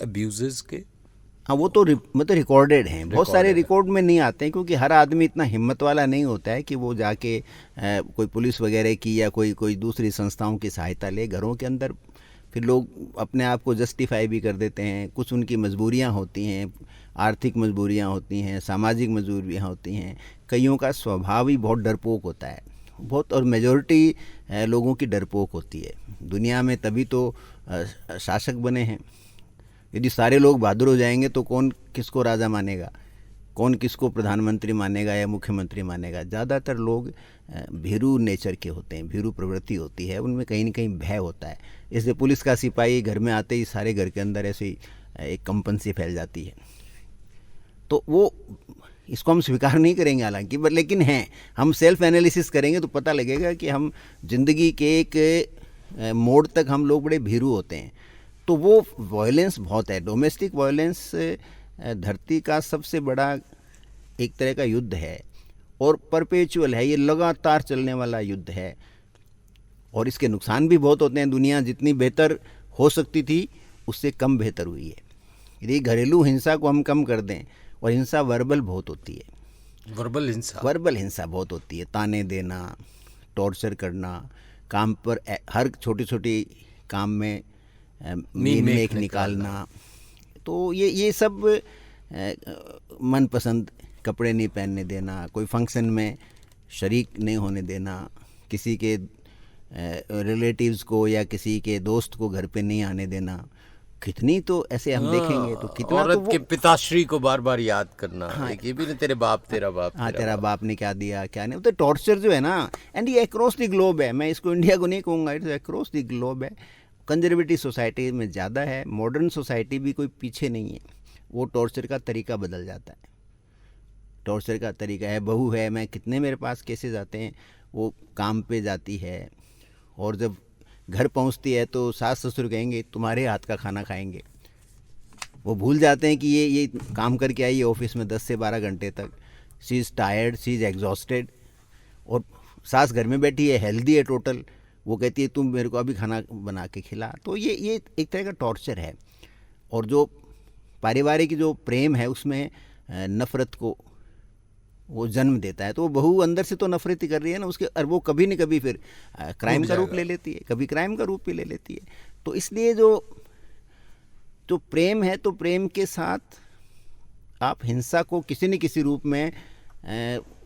अब्यूजेस के। हाँ वो तो मतलब रिकॉर्डेड हैं, बहुत सारे रिकॉर्ड में नहीं आते हैं क्योंकि हर आदमी इतना हिम्मत वाला नहीं होता है कि वो जाके कोई पुलिस वगैरह की या कोई दूसरी संस्थाओं की सहायता ले। घरों के अंदर फिर लोग अपने आप को जस्टिफाई भी कर देते हैं, कुछ उनकी मजबूरियां होती हैं, आर्थिक मजबूरियां होती हैं, सामाजिक मजबूरियां होती हैं। कईयों का स्वभाव ही बहुत डरपोक होता है, बहुत, और मेजॉरिटी लोगों की डरपोक होती है। दुनिया में तभी तो शासक बने हैं। यदि सारे लोग बहादुर हो जाएंगे तो कौन किसको राजा मानेगा, कौन किसको प्रधानमंत्री मानेगा या मुख्यमंत्री मानेगा। ज़्यादातर लोग भीरू नेचर के होते हैं, भीरू प्रवृत्ति होती है, उनमें कहीं ना कहीं भय होता है। इसलिए पुलिस का सिपाही घर में आते ही सारे घर के अंदर ऐसी एक कंपन सी फैल जाती है। तो वो इसको हम स्वीकार नहीं करेंगे हालांकि, बट लेकिन हैं, हम सेल्फ एनालिसिस करेंगे तो पता लगेगा कि हम जिंदगी के एक मोड़ तक हम लोग बड़े भीरू होते हैं। तो वो वायलेंस बहुत है। डोमेस्टिक वायलेंस धरती का सबसे बड़ा एक तरह का युद्ध है और परपेचुअल है, ये लगातार चलने वाला युद्ध है और इसके नुकसान भी बहुत होते हैं। दुनिया जितनी बेहतर हो सकती थी उससे कम बेहतर हुई है। यदि घरेलू हिंसा को हम कम कर दें, और हिंसा वर्बल बहुत होती है, वर्बल हिंसा बहुत होती है, ताने देना, टॉर्चर करना, काम पर हर छोटी छोटी काम में मेक निकालना, तो ये सब मनपसंद कपड़े नहीं पहनने देना, कोई फंक्शन में शरीक नहीं होने देना, किसी के रिलेटिव्स को या किसी के दोस्त को घर पे नहीं आने देना। कितनी तो ऐसे हम देखेंगे तो कितना औरत तो के पिताश्री को बार बार याद करना। हाँ, ये भी ना तेरे बाप तेरा बाप, हाँ तेरा बाप ने क्या दिया क्या नहीं। तो टॉर्चर जो है ना, एंड ये अक्रॉस द ग्लोब है, मैं इसको इंडिया को नहीं कहूँगा, इट्स अक्रॉस द ग्लोब है। कंजर्वेटिव सोसाइटी में ज़्यादा है, मॉडर्न सोसाइटी भी कोई पीछे नहीं है। वो टॉर्चर का तरीका बदल जाता है, टॉर्चर का तरीका है। बहू है, मैं कितने मेरे पास केसेस आते हैं, वो काम पे जाती है और जब घर पहुंचती है तो सास ससुर कहेंगे तुम्हारे हाथ का खाना खाएंगे। वो भूल जाते हैं कि ये काम करके आई है ऑफिस में 10 से 12 घंटे तक, she is tired, she is exhausted, और सास घर में बैठी है, हेल्दी है टोटल, वो कहती है तुम मेरे को अभी खाना बना के खिला। तो ये एक तरह का टॉर्चर है। और जो पारिवारिक जो प्रेम है उसमें नफ़रत को वो जन्म देता है। तो वो बहू अंदर से तो नफरत ही कर रही है ना उसके, और वो कभी न कभी फिर क्राइम का रूप ले लेती है, कभी क्राइम का रूप भी ले लेती है। तो इसलिए जो प्रेम है, तो प्रेम के साथ आप हिंसा को किसी न किसी रूप में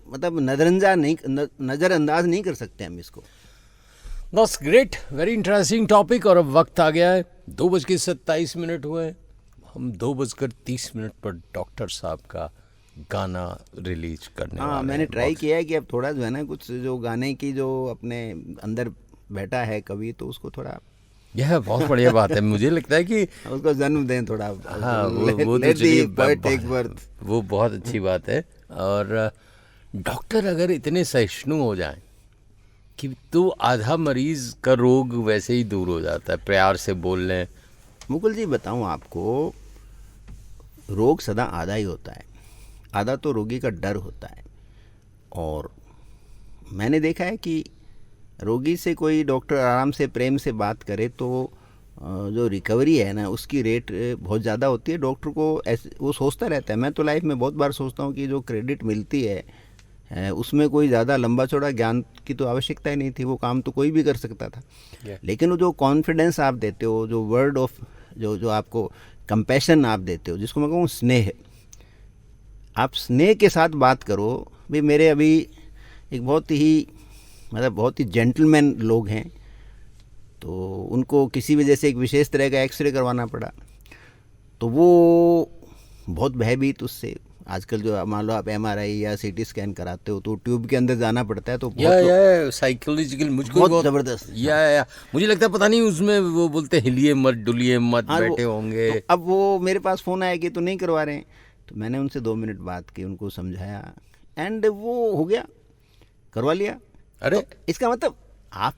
मतलब नज़रअंदाज नहीं कर सकते हम इसको। बस ग्रेट, वेरी इंटरेस्टिंग टॉपिक। और अब वक्त आ गया है 2:27 हुए, हम 2:30 पर डॉक्टर साहब का गाना रिलीज करने हाँ, वाले मैंने हैं? ट्राई किया है कि अब थोड़ा जो है ना कुछ जो गाने की जो अपने अंदर बैठा है कभी, तो उसको थोड़ा यह बहुत बढ़िया बात है। मुझे लगता है कि उसको जन्म दें थोड़ा। हाँ, वो तो Let the चलिए poet take birth। वो बहुत अच्छी बात है। और डॉक्टर अगर इतने सहिष्णु हो जाएं कि तो आधा मरीज का रोग वैसे ही दूर हो जाता है, प्यार से बोल लें। मुकुल जी बताऊं आपको, रोग सदा आधा ही होता है, आधा तो रोगी का डर होता है। और मैंने देखा है कि रोगी से कोई डॉक्टर आराम से प्रेम से बात करे तो जो रिकवरी है ना उसकी रेट बहुत ज़्यादा होती है। डॉक्टर को ऐसे वो सोचता रहता है, मैं तो लाइफ में बहुत बार सोचता हूँ कि जो क्रेडिट मिलती है उसमें कोई ज़्यादा लंबा चौड़ा ज्ञान की तो आवश्यकता ही नहीं थी, वो काम तो कोई भी कर सकता था। लेकिन वो जो कॉन्फिडेंस आप देते हो, जो वर्ड ऑफ जो आपको कंपैशन आप देते हो, जिसको मैं कहूँ स्नेह, आप स्नेह के साथ बात करो। भाई मेरे अभी एक बहुत ही जेंटलमैन लोग हैं, तो उनको किसी वजह से एक विशेष तरह का एक्सरे करवाना पड़ा, तो वो बहुत भयभीत उससे। आजकल जो मान लो आप MRI या CT स्कैन कराते हो तो ट्यूब के अंदर जाना पड़ता है, तो या साइकोलॉजिकल मुझको बहुत ज़बरदस्त। या मुझे लगता है पता नहीं उसमें वो बोलते हिलिए मत डुलिए मत, हाँ, बैठे होंगे। तो अब वो मेरे पास फ़ोन आया कि तो नहीं करवा रहे हैं, तो मैंने उनसे 2 मिनट बात की, उनको समझाया एंड वो हो गया, करवा लिया। अरे तो इसका मतलब आप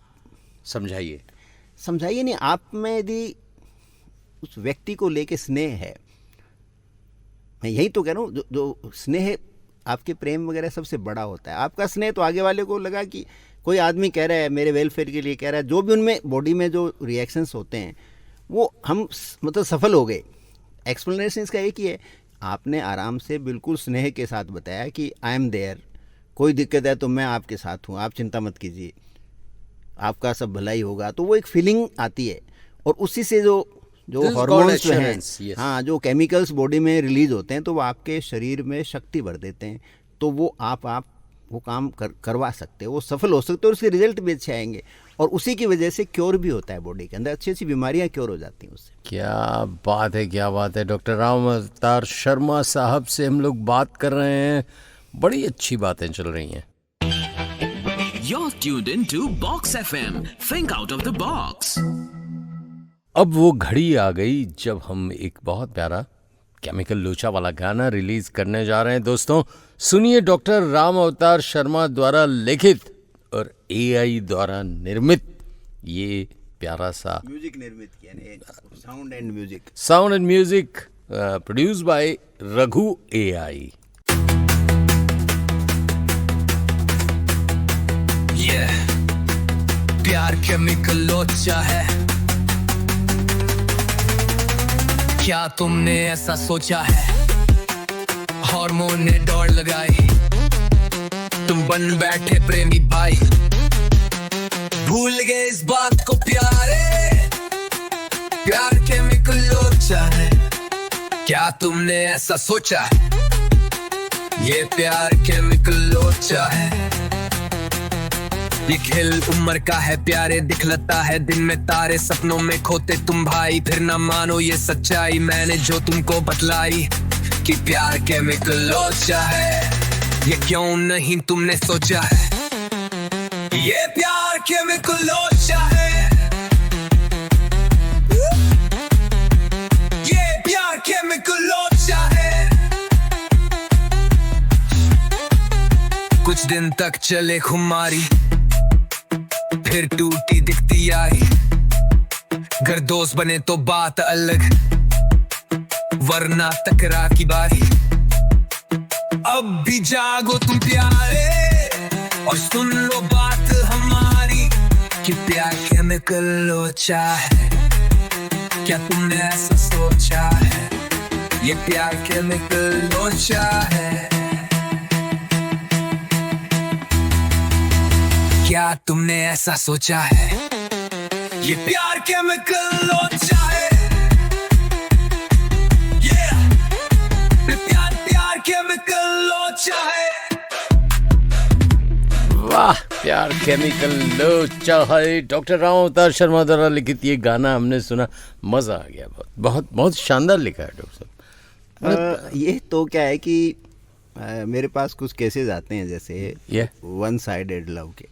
समझाइए नहीं, आप में यदि उस व्यक्ति को लेके स्नेह है, मैं यही तो कह रहा हूँ, जो स्नेह आपके प्रेम वगैरह सबसे बड़ा होता है। आपका स्नेह तो आगे वाले को लगा कि कोई आदमी कह रहा है मेरे वेलफेयर के लिए कह रहा है, जो भी उनमें बॉडी में जो रिएक्शंस होते हैं वो हम मतलब सफल हो गए। एक्सप्लेनेशन इसका एक ही है, आपने आराम से बिल्कुल स्नेह के साथ बताया कि आई एम देयर, कोई दिक्कत है तो मैं आपके साथ हूँ, आप चिंता मत कीजिए, आपका सब भलाई होगा। तो वो एक फीलिंग आती है, और उसी से जो हार्मोन्स जो हैं, हाँ, जो केमिकल्स बॉडी में रिलीज होते हैं, तो वो आपके शरीर में शक्ति भर देते हैं। तो वो आप वो काम करवा सकते हो, वो सफल हो सकते हो, और उसके रिजल्ट भी अच्छे आएंगे, और उसी की वजह से क्योर भी होता है बॉडी के अंदर, अच्छी अच्छी बीमारियां क्योर हो जाती हैं उससे। क्या बात है, क्या बात है। डॉक्टर राम अवतार शर्मा साहब से हम लोग बात कर रहे हैं, बड़ी अच्छी बातें चल रही हैं। You're tuned into Box FM. Think out of the box. अब वो घड़ी आ गई जब हम एक बहुत प्यारा केमिकल लोचा वाला गाना रिलीज करने जा रहे हैं। दोस्तों सुनिए, डॉक्टर राम अवतार शर्मा द्वारा लिखित और AI द्वारा निर्मित ये प्यारा सा म्यूजिक निर्मित किया, sound and music produce by Raghu AI। प्यार केमिकल लोचा है, क्या तुमने ऐसा सोचा है? हार्मोन ने दौड़ लगाई, तुम बन बैठे प्रेमी भाई, भूल गए इस बात को प्यारे, प्यार केमिकल लोचा है, क्या तुमने ऐसा सोचा है? ये प्यार केमिकल लोचा है, ये खेल उम्र का है प्यारे, दिखलाता है दिन में तारे, सपनों में खोते तुम भाई, फिर ना मानो ये सच्चाई मैंने जो तुमको बतलाई कि प्यार केमिकल लोचा है, ये क्यों नहीं तुमने सोचा है? ये प्यार केमिकल लोचा है, ये प्यार केमिकल लोचा है। कुछ दिन तक चले खुमारी, फिर टूटी दिखती आई, घर दोस्त बने तो बात अलग, वरना टकरा की बारी। अब भी जागो तुम प्यारे और सुन लो बात हमारी कि प्यार केमिकल लोचा है, क्या तुमने ऐसा सोचा है? ये प्यार केमिकल लोचा है, क्या तुमने ऐसा सोचा है? ये प्यार केमिकल लोचा है, प्यार केमिकल लोचा है। वाह, प्यार केमिकल लोचा है। डॉक्टर राम अवतार शर्मा द्वारा लिखित ये गाना हमने सुना, मजा आ गया। बहुत बहुत बहुत शानदार लिखा है डॉक्टर साहब। ये तो क्या है कि मेरे पास कुछ केसेस आते हैं जैसे वन साइडेड लव के।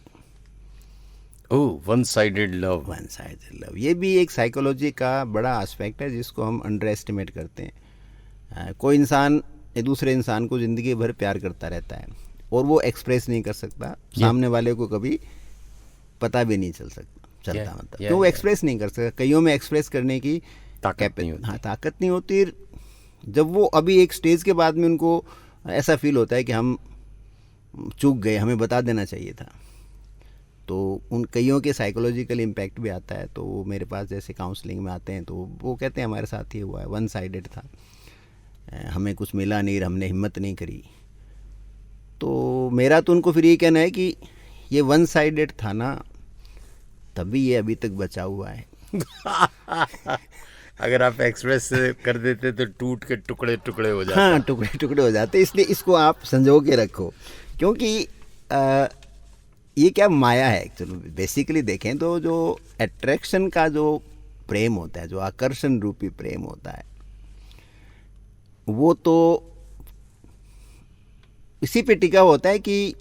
Oh, one sided love. One sided love, ये भी एक साइकोलॉजी का बड़ा एस्पेक्ट है जिसको हम अंडर एस्टिमेट करते हैं। कोई इंसान एक दूसरे इंसान को ज़िंदगी भर प्यार करता रहता है और वो एक्सप्रेस नहीं कर सकता, सामने वाले को कभी पता भी नहीं चलता मतलब क्यों वो एक्सप्रेस नहीं कर सकता। कईयों में एक्सप्रेस करने की ताकत नहीं होती। जब वो अभी एक स्टेज के बाद में उनको ऐसा फील होता है कि हम चूक गए, हमें बता देना चाहिए था, तो उन कईयों के साइकोलॉजिकल इम्पैक्ट भी आता है। तो वो मेरे पास जैसे काउंसलिंग में आते हैं तो वो कहते हैं हमारे साथ ये हुआ है, वन साइडेड था, हमें कुछ मिला नहीं, हमने हिम्मत नहीं करी। तो मेरा तो उनको फिर ये कहना है कि ये वन साइडेड था ना, तभी ये अभी तक बचा हुआ है। अगर आप एक्सप्रेस कर देते तो टूट के टुकड़े टुकड़े हो जाते। हाँ, टुकड़े टुकड़े हो जाते। इसलिए इसको आप संजो के रखो, क्योंकि ये क्या माया है एक्चुअली। बेसिकली देखें तो जो अट्रैक्शन का जो प्रेम होता है, जो आकर्षण रूपी प्रेम होता है, वो तो इसी पे टिका होता है कि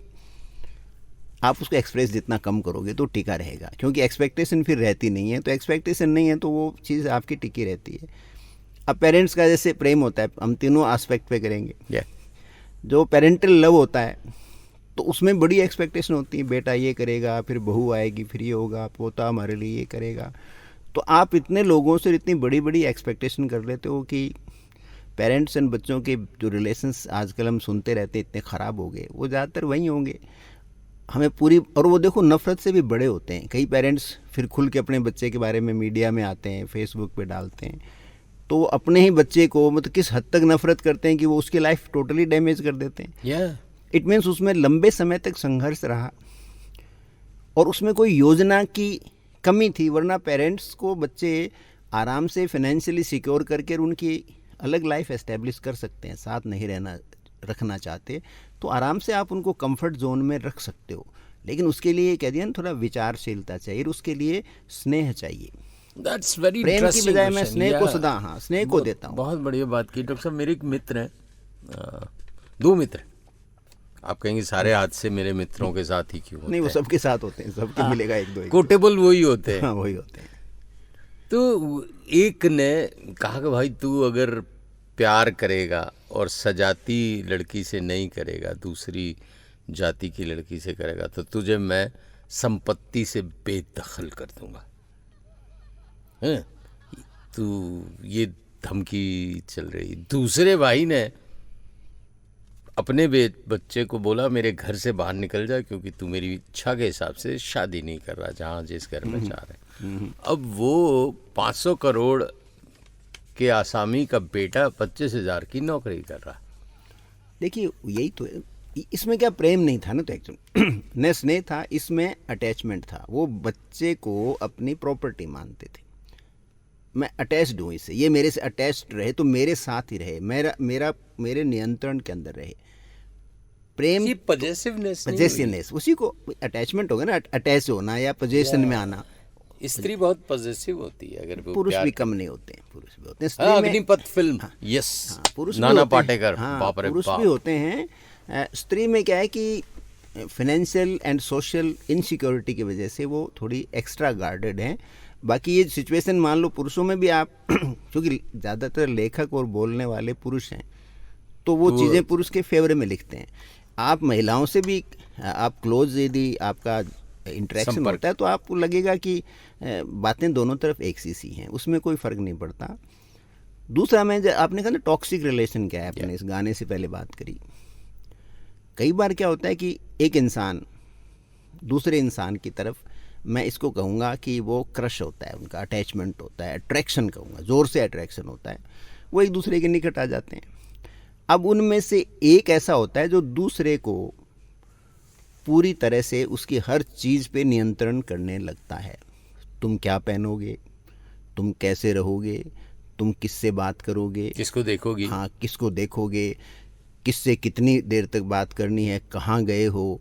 आप उसको एक्सप्रेस जितना कम करोगे तो टिका रहेगा, क्योंकि एक्सपेक्टेशन फिर रहती नहीं है। तो एक्सपेक्टेशन नहीं है तो वो चीज़ आपकी टिकी रहती है। अब पेरेंट्स का जैसे प्रेम होता है, हम तीनों एस्पेक्ट पे करेंगे। जो पेरेंटल लव होता है तो उसमें बड़ी एक्सपेक्टेशन होती है, बेटा ये करेगा, फिर बहू आएगी, फिर ये होगा, पोता हमारे लिए ये करेगा। तो आप इतने लोगों से इतनी बड़ी बड़ी एक्सपेक्टेशन कर लेते हो कि पेरेंट्स एंड बच्चों के जो रिलेशंस आजकल हम सुनते रहते इतने ख़राब हो गए, वो ज़्यादातर वही होंगे। हमें पूरी, और वो देखो नफ़रत से भी बड़े होते हैं। कई पेरेंट्स फिर खुल के अपने बच्चे के बारे में मीडिया में आते हैं, फेसबुक पे डालते हैं, तो अपने ही बच्चे को मतलब किस हद तक नफ़रत करते हैं कि वो उसकी लाइफ टोटली डैमेज कर देते हैं। इट मीन्स उसमें लंबे समय तक संघर्ष रहा और उसमें कोई योजना की कमी थी, वरना पेरेंट्स को बच्चे आराम से फाइनेंशियली सिक्योर करके उनकी अलग लाइफ एस्टेब्लिश कर सकते हैं। साथ नहीं रखना चाहते तो आराम से आप उनको कंफर्ट जोन में रख सकते हो, लेकिन उसके लिए कह दिया ना, थोड़ा विचारशीलता चाहिए, उसके लिए स्नेह चाहिए। That's very प्रेम की interesting बजाय मैं question. स्नेह को Yeah. सदा स्नेह को देता हूँ। बहुत बढ़िया बात की डॉक्टर साहब। मेरे एक मित्र हैं, दो मित्र, आप कहेंगे सारे हादसे मेरे मित्रों के साथ ही क्यों होते नहीं, वो हैं? सबके साथ होते हैं, सबके मिलेगा एक दो। कोटेबल वही होते हैं। हाँ, वही होते हैं। तो एक ने कहा कि भाई तू अगर प्यार करेगा और सजाती लड़की से नहीं करेगा, दूसरी जाति की लड़की से करेगा, तो तुझे मैं संपत्ति से बेदखल कर दूंगा। हैं? तू ये धमकी चल रही। दूसरे भाई ने अपने बच्चे को बोला मेरे घर से बाहर निकल जा, क्योंकि तू मेरी इच्छा के हिसाब से शादी नहीं कर रहा जहाँ जिस घर में चाह रहे। अब वो 500 करोड़ के आसामी का बेटा 25,000 की नौकरी कर रहा। देखिए यही तो है, इसमें क्या प्रेम नहीं था ना, तो एक्चुअली न स्नेह था, इसमें अटैचमेंट था। वो बच्चे को अपनी प्रॉपर्टी मानते थे। मैं अटैच्ड हूँ इससे, ये मेरे से अटैच्ड रहे तो मेरे साथ ही रहे, मेरे नियंत्रण के अंदर रहे। प्रेम पजेसिवनेस, उसी को अटैचमेंट होगा ना, अटैच होना या पजेशन में आना। स्त्री बहुत पॉजिटिव होती है, अगर पुरुष भी कम नहीं होते हैं, पुरुष भी होते हैं। अग्निपथ फिल्म, यस, पुरुष नाना पाटेकर, बाप रे पुरुष बाप। भी होते हैं। स्त्री में क्या है कि फाइनेंशियल एंड सोशल इनसिक्योरिटी की वजह से वो थोड़ी एक्स्ट्रा गार्डेड हैं। बाकी ये सिचुएशन मान लो पुरुषों में भी आप क्योंकि ज़्यादातर लेखक और बोलने वाले पुरुष हैं, तो वो चीज़ें पुरुष के फेवर में लिखते हैं। आप महिलाओं से भी आप क्लोज यदि आपका इंटरेक्शन होता है तो आपको लगेगा कि बातें दोनों तरफ एक सी हैं, उसमें कोई फ़र्क नहीं पड़ता। दूसरा, आपने कहा ना टॉक्सिक रिलेशन क्या है, आपने इस गाने से पहले बात करी। कई बार क्या होता है कि एक इंसान दूसरे इंसान की तरफ, मैं इसको कहूँगा कि वो क्रश होता है, उनका अटैचमेंट होता है, अट्रैक्शन कहूँगा, ज़ोर से अट्रैक्शन होता है, वो एक दूसरे के निकट आ जाते हैं। अब उनमें से एक ऐसा होता है जो दूसरे को पूरी तरह से उसकी हर चीज़ पे नियंत्रण करने लगता है। तुम क्या पहनोगे, तुम कैसे रहोगे, तुम किससे बात करोगे, किसको देखोगी, हाँ किसको देखोगे, किससे कितनी देर तक बात करनी है, कहाँ गए हो,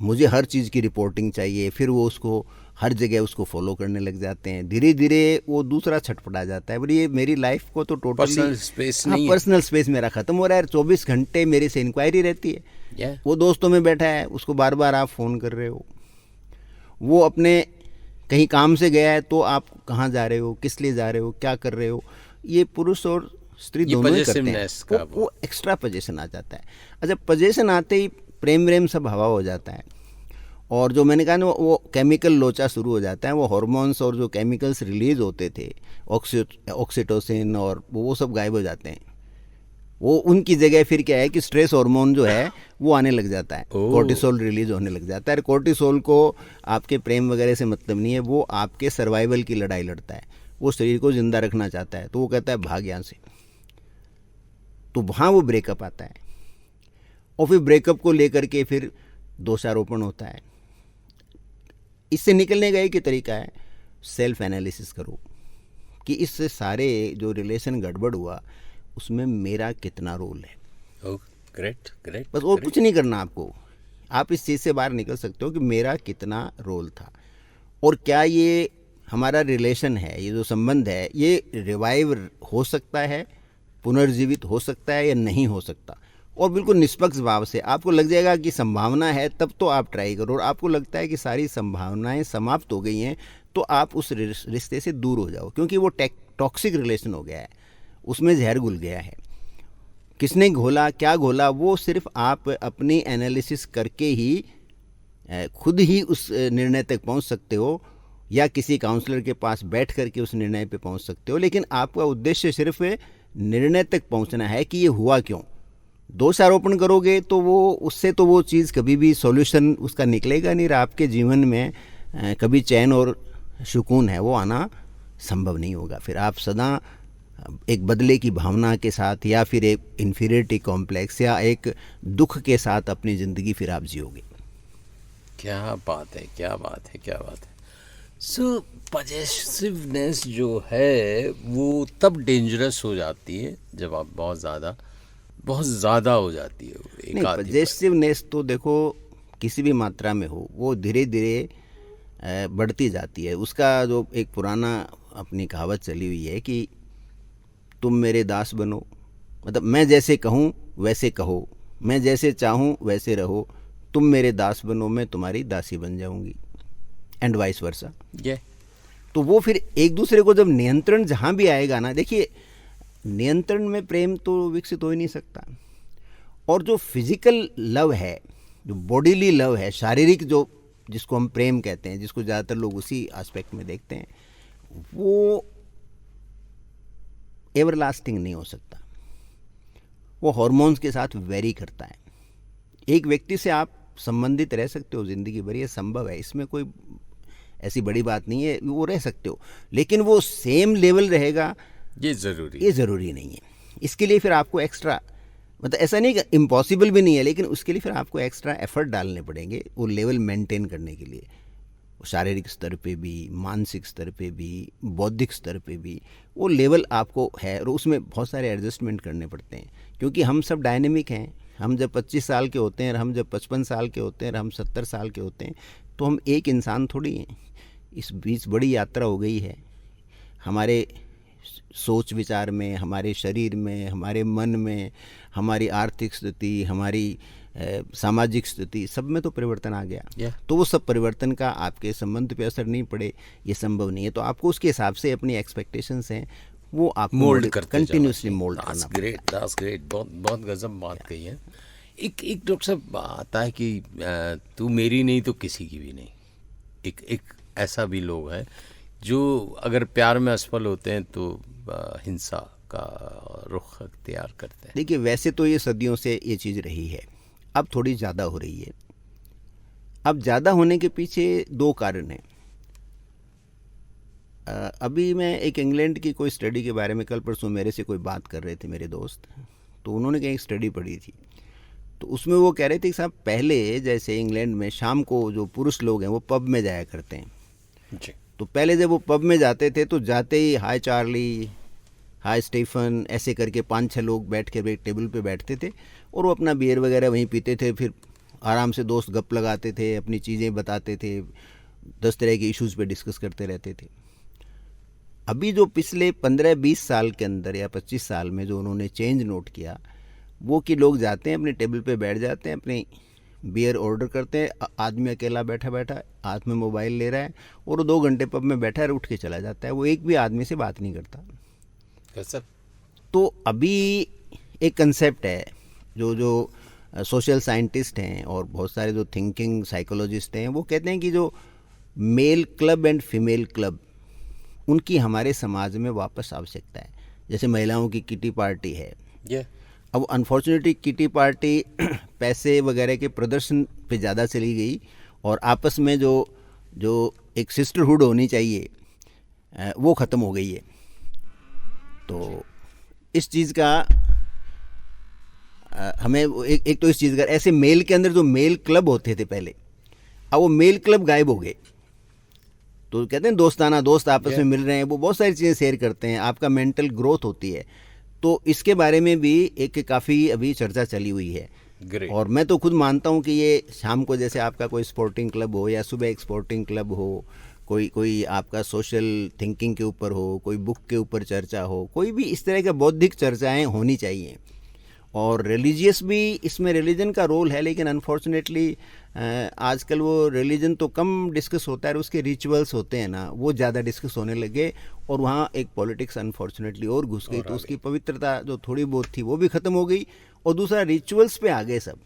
मुझे हर चीज़ की रिपोर्टिंग चाहिए, फिर वो उसको हर जगह उसको फॉलो करने लग जाते हैं। धीरे धीरे वो दूसरा छटपटा जाता है, बोले ये मेरी लाइफ को तो टोटली पर्सनल स्पेस नहीं है। पर्सनल स्पेस मेरा ख़त्म हो रहा है। 24 घंटे मेरे से इंक्वायरी रहती है। Yeah. वो दोस्तों में बैठा है, उसको बार बार आप फ़ोन कर रहे हो। वो अपने कहीं काम से गया है तो आप कहाँ जा रहे हो, किस लिए जा रहे हो, क्या कर रहे हो। ये पुरुष और स्त्री ये दोनों ही करते हैं। possessiveness का वो एक्स्ट्रा पोजेशन आ जाता है। अच्छा, पोजेशन आते ही प्रेम व्रेम सब हवा हो जाता है। और जो मैंने कहा ना, वो केमिकल लोचा शुरू हो जाता है। वो हार्मोन्स और जो केमिकल्स रिलीज होते थे, ऑक्सीटोसिन और वो सब गायब हो जाते हैं। वो उनकी जगह फिर क्या है कि स्ट्रेस हार्मोन जो है वो आने लग जाता है, कोर्टिसोल रिलीज होने लग जाता है। कोर्टिसोल को आपके प्रेम वगैरह से मतलब नहीं है, वो आपके सर्वाइवल की लड़ाई लड़ता है। वो शरीर को जिंदा रखना चाहता है, तो वो कहता है भाग यहाँ से। तो वहाँ वो ब्रेकअप आता है, और फिर ब्रेकअप को लेकर के फिर दोषारोपण होता है। इससे निकलने का एक ही तरीका है, सेल्फ एनालिसिस करो कि इससे सारे जो रिलेशन गड़बड़ हुआ उसमें मेरा कितना रोल है। Great great. बस और कुछ नहीं करना आपको। आप इस चीज़ से बाहर निकल सकते हो कि मेरा कितना रोल था, और क्या ये हमारा रिलेशन है, ये जो संबंध है, ये रिवाइव हो सकता है, पुनर्जीवित हो सकता है या नहीं हो सकता। और बिल्कुल निष्पक्ष भाव से आपको लग जाएगा कि संभावना है, तब तो आप ट्राई करो। और आपको लगता है कि सारी संभावनाएं समाप्त हो गई हैं, तो आप उस रिश्ते से दूर हो जाओ, क्योंकि वो टॉक्सिक रिलेशन हो गया है, उसमें जहर घुल गया है। किसने घोला, क्या घोला, वो सिर्फ आप अपनी एनालिसिस करके ही खुद ही उस निर्णय तक पहुंच सकते हो, या किसी काउंसलर के पास बैठ करके उस निर्णय पे पहुंच सकते हो। लेकिन आपका उद्देश्य सिर्फ निर्णय तक पहुंचना है कि ये हुआ क्यों। दोषारोपण करोगे तो वो उससे तो वो चीज़ कभी भी सॉल्यूशन उसका निकलेगा नहीं, और आपके जीवन में कभी चैन और सुकून है वो आना संभव नहीं होगा। फिर आप सदा एक बदले की भावना के साथ, या फिर एक इन्फीरियरिटी कॉम्प्लेक्स, या एक दुख के साथ अपनी ज़िंदगी फिर आप जियोगे। क्या बात है, क्या बात है, क्या बात है। सो पॉजेसिवनेस जो है वो तब डेंजरस हो जाती है जब आप बहुत ज़्यादा हो जाती है। नहीं, पॉजेसिवनेस तो देखो किसी भी मात्रा में हो, वो धीरे धीरे बढ़ती जाती है। उसका जो एक पुराना अपनी कहावत चली हुई है कि तुम मेरे दास बनो, मतलब मैं जैसे कहूँ वैसे कहो, मैं जैसे चाहूँ वैसे रहो, तुम मेरे दास बनो, मैं तुम्हारी दासी बन जाऊँगी, एंड वाइस वर्सा। तो वो फिर एक दूसरे को जब नियंत्रण जहाँ भी आएगा ना, देखिए नियंत्रण में प्रेम तो विकसित हो ही नहीं सकता। और जो फिजिकल लव है, जो बॉडीली लव है, शारीरिक जो जिसको हम प्रेम कहते हैं, जिसको ज़्यादातर लोग उसी एस्पेक्ट में देखते हैं, वो एवरलास्टिंग नहीं हो सकता। वो हार्मोन्स के साथ वेरी करता है। एक व्यक्ति से आप संबंधित रह सकते हो ज़िंदगी भर, ये संभव है, इसमें कोई ऐसी बड़ी बात नहीं है, वो रह सकते हो। लेकिन वो सेम लेवल रहेगा ये ज़रूरी नहीं है। इसके लिए फिर आपको एक्स्ट्रा, मतलब ऐसा नहीं कि इम्पॉसिबल भी नहीं है, लेकिन उसके लिए फिर आपको एक्स्ट्रा एफर्ट डालने पड़ेंगे वो लेवल मेंटेन करने के लिए। शारीरिक स्तर पे भी, मानसिक स्तर पे भी, बौद्धिक स्तर पे भी वो लेवल आपको है, और उसमें बहुत सारे एडजस्टमेंट करने पड़ते हैं, क्योंकि हम सब डायनेमिक हैं। हम जब 25 साल के होते हैं, और हम जब 55 साल के होते हैं, और हम 70 साल के होते हैं, तो हम एक इंसान थोड़ी हैं। इस बीच बड़ी यात्रा हो गई है हमारे सोच विचार में, हमारे शरीर में, हमारे मन में, हमारी आर्थिक स्थिति, हमारी सामाजिक स्थिति, सब में तो परिवर्तन आ गया। तो वो सब परिवर्तन का आपके संबंध पे असर नहीं पड़े, ये संभव नहीं है। तो आपको उसके हिसाब से अपनी एक्सपेक्टेशंस हैं वो आप मोल्ड करते कंटिन्यूसली मोल्ड करना। That's great. बहुत गजब बात कही है। एक डॉक्टर साहब आता है कि तू मेरी नहीं तो किसी की भी नहीं। एक ऐसा भी लोग हैं जो अगर प्यार में असफल होते हैं तो हिंसा का रुख अख्तियार करते हैं। देखिए, वैसे तो ये सदियों से ये चीज़ रही है, अब थोड़ी ज़्यादा हो रही है। अब ज़्यादा होने के पीछे दो कारण हैं। अभी मैं एक इंग्लैंड की कोई स्टडी के बारे में, कल परसों मेरे से कोई बात कर रहे थे मेरे दोस्त, तो उन्होंने कहीं एक स्टडी पढ़ी थी, तो उसमें वो कह रहे थे कि साहब पहले जैसे इंग्लैंड में शाम को जो पुरुष लोग हैं वो पब में जाया करते हैं जी। तो पहले जब वो पब में जाते थे तो जाते ही हाय चार्ली, हाय स्टीफन, ऐसे करके 5-6 लोग बैठ के एक टेबल पे बैठते थे, और वो अपना बियर वगैरह वहीं पीते थे, फिर आराम से दोस्त गप लगाते थे, अपनी चीज़ें बताते थे, 10 तरह के इश्यूज़ पे डिस्कस करते रहते थे। अभी जो पिछले 15-20 साल के अंदर या 25 साल में जो उन्होंने चेंज नोट किया, वो कि लोग जाते हैं अपने टेबल पे बैठ जाते हैं, अपनी बियर ऑर्डर करते हैं, आदमी अकेला बैठा बैठा हाथ में मोबाइल ले रहा है और 2 घंटे पब में बैठा है, उठ के चला जाता है, वो एक भी आदमी से बात नहीं करता। कैसा? तो अभी एक कंसेप्ट है जो सोशल साइंटिस्ट हैं और बहुत सारे जो थिंकिंग साइकोलॉजिस्ट हैं, वो कहते हैं कि जो male club and female club, उनकी हमारे समाज में वापस आवश्यकता है। जैसे महिलाओं की किटी पार्टी है, अब अनफॉर्चुनेटली किटी पार्टी पैसे वगैरह के प्रदर्शन पे ज़्यादा चली गई और आपस में जो एक सिस्टरहुड होनी चाहिए वो ख़त्म हो गई है। तो इस चीज़ का हमें एक तो इस चीज़ का, ऐसे मेल के अंदर जो मेल क्लब होते थे पहले, अब वो मेल क्लब गायब हो गए। तो कहते हैं दोस्ताना, दोस्त आपस में मिल रहे हैं, वो बहुत सारी चीज़ें शेयर करते हैं, आपका मेंटल ग्रोथ होती है। तो इसके बारे में भी एक काफ़ी अभी चर्चा चली हुई है। Great. और मैं तो खुद मानता हूँ कि ये शाम को जैसे आपका कोई स्पोर्टिंग क्लब हो या सुबह एक स्पोर्टिंग क्लब हो, कोई आपका सोशल थिंकिंग के ऊपर हो, कोई बुक के ऊपर चर्चा हो, कोई भी इस तरह का बौद्धिक चर्चाएं होनी चाहिए। और रिलीजियस भी, इसमें रिलीजन का रोल है, लेकिन अनफॉर्चुनेटली आजकल वो रिलीजन तो कम डिस्कस होता है, उसके रिचुअल्स होते हैं ना, वो ज़्यादा डिस्कस होने लगे और वहाँ एक पॉलिटिक्स अनफॉर्चुनेटली और घुस गई। तो उसकी पवित्रता जो थोड़ी बहुत थी वो भी ख़त्म हो गई और दूसरा रिचुअल्स पे आ गए सब।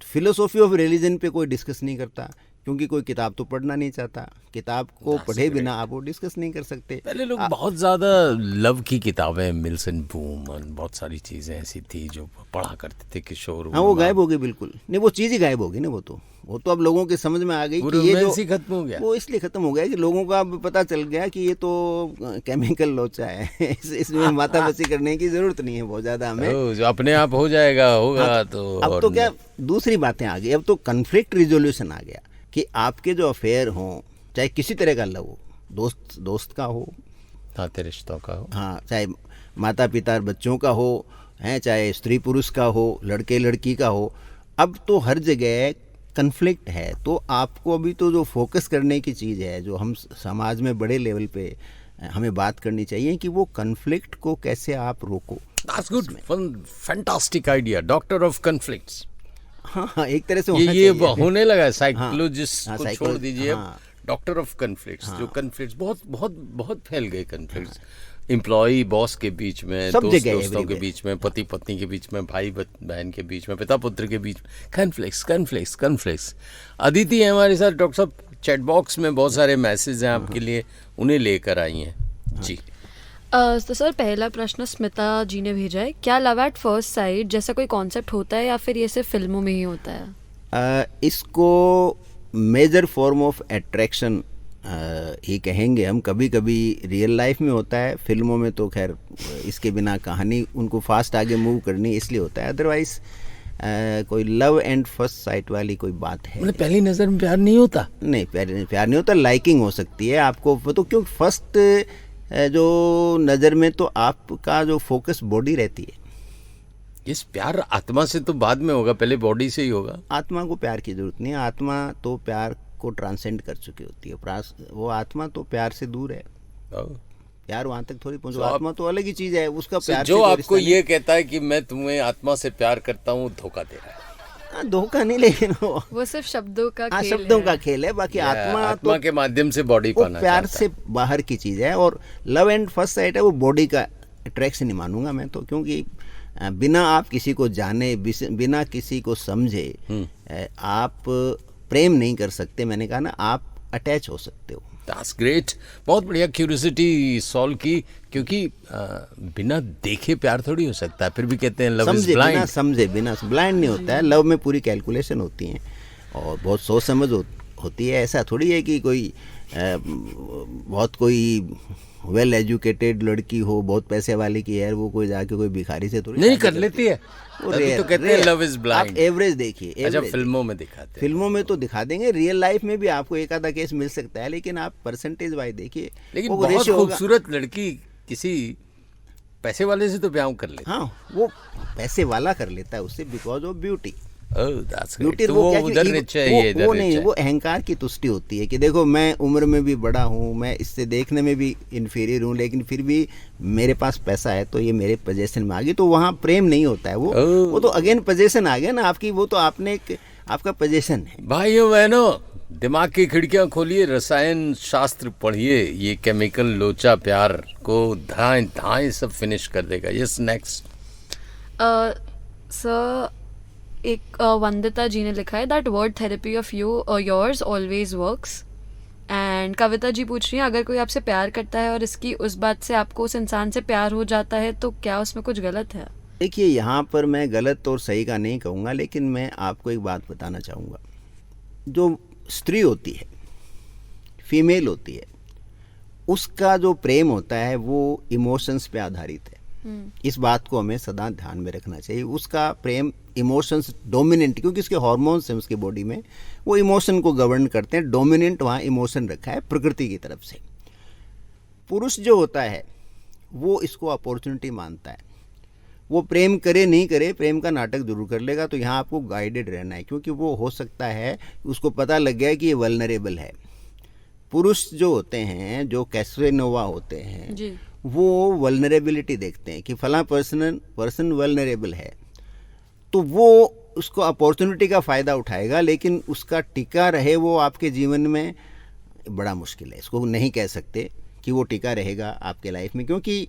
फिलोसॉफी ऑफ रिलीजन पे कोई डिस्कस नहीं करता, क्योंकि कोई किताब तो पढ़ना नहीं चाहता, किताब को पढ़े बिना आप वो डिस्कस नहीं कर सकते। पहले लोग बहुत ज़्यादा लव की किताबें, मिल्सन बूमन, बहुत सारी चीज़ें ऐसी थी जो पढ़ा करते थे किशोर। हाँ, वो गायब हो गई बिल्कुल। नहीं, वो चीज़ ही गायब हो गई ना, वो तो अब लोगों के समझ में आ गई कि ये जो खत्म हो गया। वो इसलिए खत्म हो गया कि लोगों का अब पता चल गया कि ये तो केमिकल लोचा है, इसमें माथा बसी करने की जरूरत नहीं है बहुत ज़्यादा हमें, जो अपने आप हो जाएगा होगा। हाँ, तो अब तो क्या दूसरी बातें आ गई, अब तो कन्फ्लिक्ट रिजोल्यूशन आ गया कि आपके जो अफेयर हों, चाहे किसी तरह का लव हो, दोस्त का हो, नाते रिश्तों का हो, हाँ, चाहे माता पिता बच्चों का हो, हैं, चाहे स्त्री पुरुष का हो, लड़के लड़की का हो, अब तो हर जगह कन्फ्लिक्ट है। तो आपको अभी तो जो फोकस करने की चीज़ है, जो हम समाज में बड़े लेवल पे हमें बात करनी चाहिए कि वो कन्फ्लिक्ट को कैसे आप रोको। That's good, fantastic idea, doctor of conflicts. हाँ, एक तरह से ये होने लगा है। साइकोलॉजिस्ट को छोड़ दीजिए, हाँ, डॉक्टर ऑफ कन्फ्लिक्ट्स। जो कन्फ्लिक्ट्स बहुत बहुत बहुत फैल गए, कन्फ्लिक्ट्स एम्प्लॉई बॉस के बीच में, दोस्तों के बीच में, पति पत्नी के बीच में, भाई बहन के बीच में, पिता पुत्र के बीच में, कन्फ्लिक्ट्स। अदिति है हमारे साथ। डॉक्टर साहब, चैट बॉक्स में बहुत सारे मैसेज हैं आपके लिए, उन्हें लेकर आई हैं जी। तो सर, पहला प्रश्न स्मिता जी ने भेजा है, क्या लव एट फर्स्ट साइट जैसा कोई कॉन्सेप्ट होता है या फिर ये सिर्फ फिल्मों में ही होता है? इसको मेजर फॉर्म ऑफ अट्रैक्शन ही कहेंगे हम। कभी कभी रियल लाइफ में होता है, फिल्मों में तो खैर इसके बिना कहानी उनको फास्ट आगे मूव करनी इसलिए होता है, अदरवाइज कोई लव एंड फर्स्ट साइट वाली कोई बात है? मतलब पहली नज़र में प्यार नहीं होता? नहीं, प्यार नहीं होता, लाइकिंग हो सकती है आपको। तो क्यों फर्स्ट जो नज़र में तो आपका जो फोकस बॉडी रहती है। इस प्यार आत्मा से तो बाद में होगा, पहले बॉडी से ही होगा। आत्मा को प्यार की जरूरत नहीं है, आत्मा तो प्यार को ट्रांसेंड कर चुकी होती है। वो आत्मा तो प्यार से दूर है, प्यार वहां तक थोड़ी पहुंचो। आत्मा तो अलग ही चीज है, उसका प्यार जो आपको ये कहता है कि मैं तुम्हें आत्मा से प्यार करता हूँ, धोखा दे रहा है। धोखा नहीं, लेकिन वो सिर्फ शब्दों का खेल शब्दों का खेल है। बाकी आत्मा के माध्यम से बॉडी पाना, प्यार से बाहर की चीज है। और लव एंड फर्स्ट साइट है, वो बॉडी का अट्रैक्शन नहीं मानूंगा मैं तो, क्योंकि बिना आप किसी को जाने, बिना किसी को समझे आप प्रेम नहीं कर सकते। मैंने कहा ना, आप अटैच हो सकते हो। दैट्स ग्रेट, बहुत बढ़िया क्यूरियोसिटी सॉल्व की, क्योंकि बिना देखे प्यार थोड़ी हो सकता है। फिर भी कहते हैं लव इज ब्लाइंड। बिना समझे, बिना ब्लाइंड नहीं होता है। लव में पूरी कैलकुलेशन होती है और बहुत सोच समझ होती है। ऐसा थोड़ी है कि कोई बहुत कोई वेल एजुकेटेड लड़की हो, बहुत पैसे वाली की है, वो कोई जाके कोई भिखारी से थोड़ी नहीं कर लेती है। तो कहते हैं लव इज ब्लाइंड। आप एवरेज देखिए। अच्छा, फिल्मों में दिखाते हैं, फिल्मों में तो दिखा देंगे, रियल लाइफ में भी आपको एक आधा केस मिल सकता है, लेकिन आप परसेंटेज वाइज देखिए। लेकिन बहुत खूबसूरत लड़की किसी पैसे वाले से तो ब्याह कर लेती है। हाँ, वो पैसे वाला कर लेता है उससे because of beauty. Oh that's great. Beauty तो वो वो क्या कि उधर नहीं चाहिए, इधर वो नहीं नहीं, चाहिए। वो अहंकार की तुष्टि होती है कि देखो मैं उम्र में भी बड़ा हूँ, मैं इससे देखने में भी इन्फीरियर हूँ, लेकिन फिर भी मेरे पास पैसा है तो ये मेरे पोजेशन में आ गई, तो वहाँ प्रेम नहीं होता है। वो तो अगेन पोजेशन आ गया ना आपकी, वो तो आपने एक आपका पोजेशन है। भाइयों बहनों, दिमाग की खिड़कियां खोलिए, रसायन शास्त्र पढ़िए, ये केमिकल लोचा प्यार को धाएं धाएं सब फिनिश कर देगा। Yes next. सर एक वंदिता जी ने लिखा है that word therapy of yours always works. And Kavita ji पूछ रही हैं अगर कोई आपसे प्यार करता है और इसकी उस बात से आपको उस इंसान से प्यार हो जाता है तो क्या उसमें कुछ गलत है? देखिए यहाँ पर मैं गलत और सही का नहीं कहूँगा, लेकिन मैं आपको एक बात बताना चाहूँगा। जो स्त्री होती है, फीमेल होती है, उसका जो प्रेम होता है वो इमोशंस पे आधारित है। इस बात को हमें सदा ध्यान में रखना चाहिए। उसका प्रेम इमोशंस डोमिनेंट, क्योंकि उसके हार्मोन्स हैं उसकी बॉडी में, वो इमोशन को गवर्न करते हैं। डोमिनेंट वहाँ इमोशन रखा है प्रकृति की तरफ से। पुरुष जो होता है वो इसको अपॉर्चुनिटी मानता है। वो प्रेम करे नहीं करे, प्रेम का नाटक जरूर कर लेगा। तो यहाँ आपको गाइडेड रहना है, क्योंकि वो हो सकता है उसको पता लग गया कि ये वल्नरेबल है। पुरुष जो होते हैं, जो कैसनोवा होते हैं जी। वो वल्नरेबिलिटी देखते हैं कि फला पर्सन वल्नरेबल है, तो वो उसको अपॉर्चुनिटी का फ़ायदा उठाएगा, लेकिन उसका टिका रहे वो आपके जीवन में बड़ा मुश्किल है। इसको नहीं कह सकते कि वो टिका रहेगा आपके लाइफ में, क्योंकि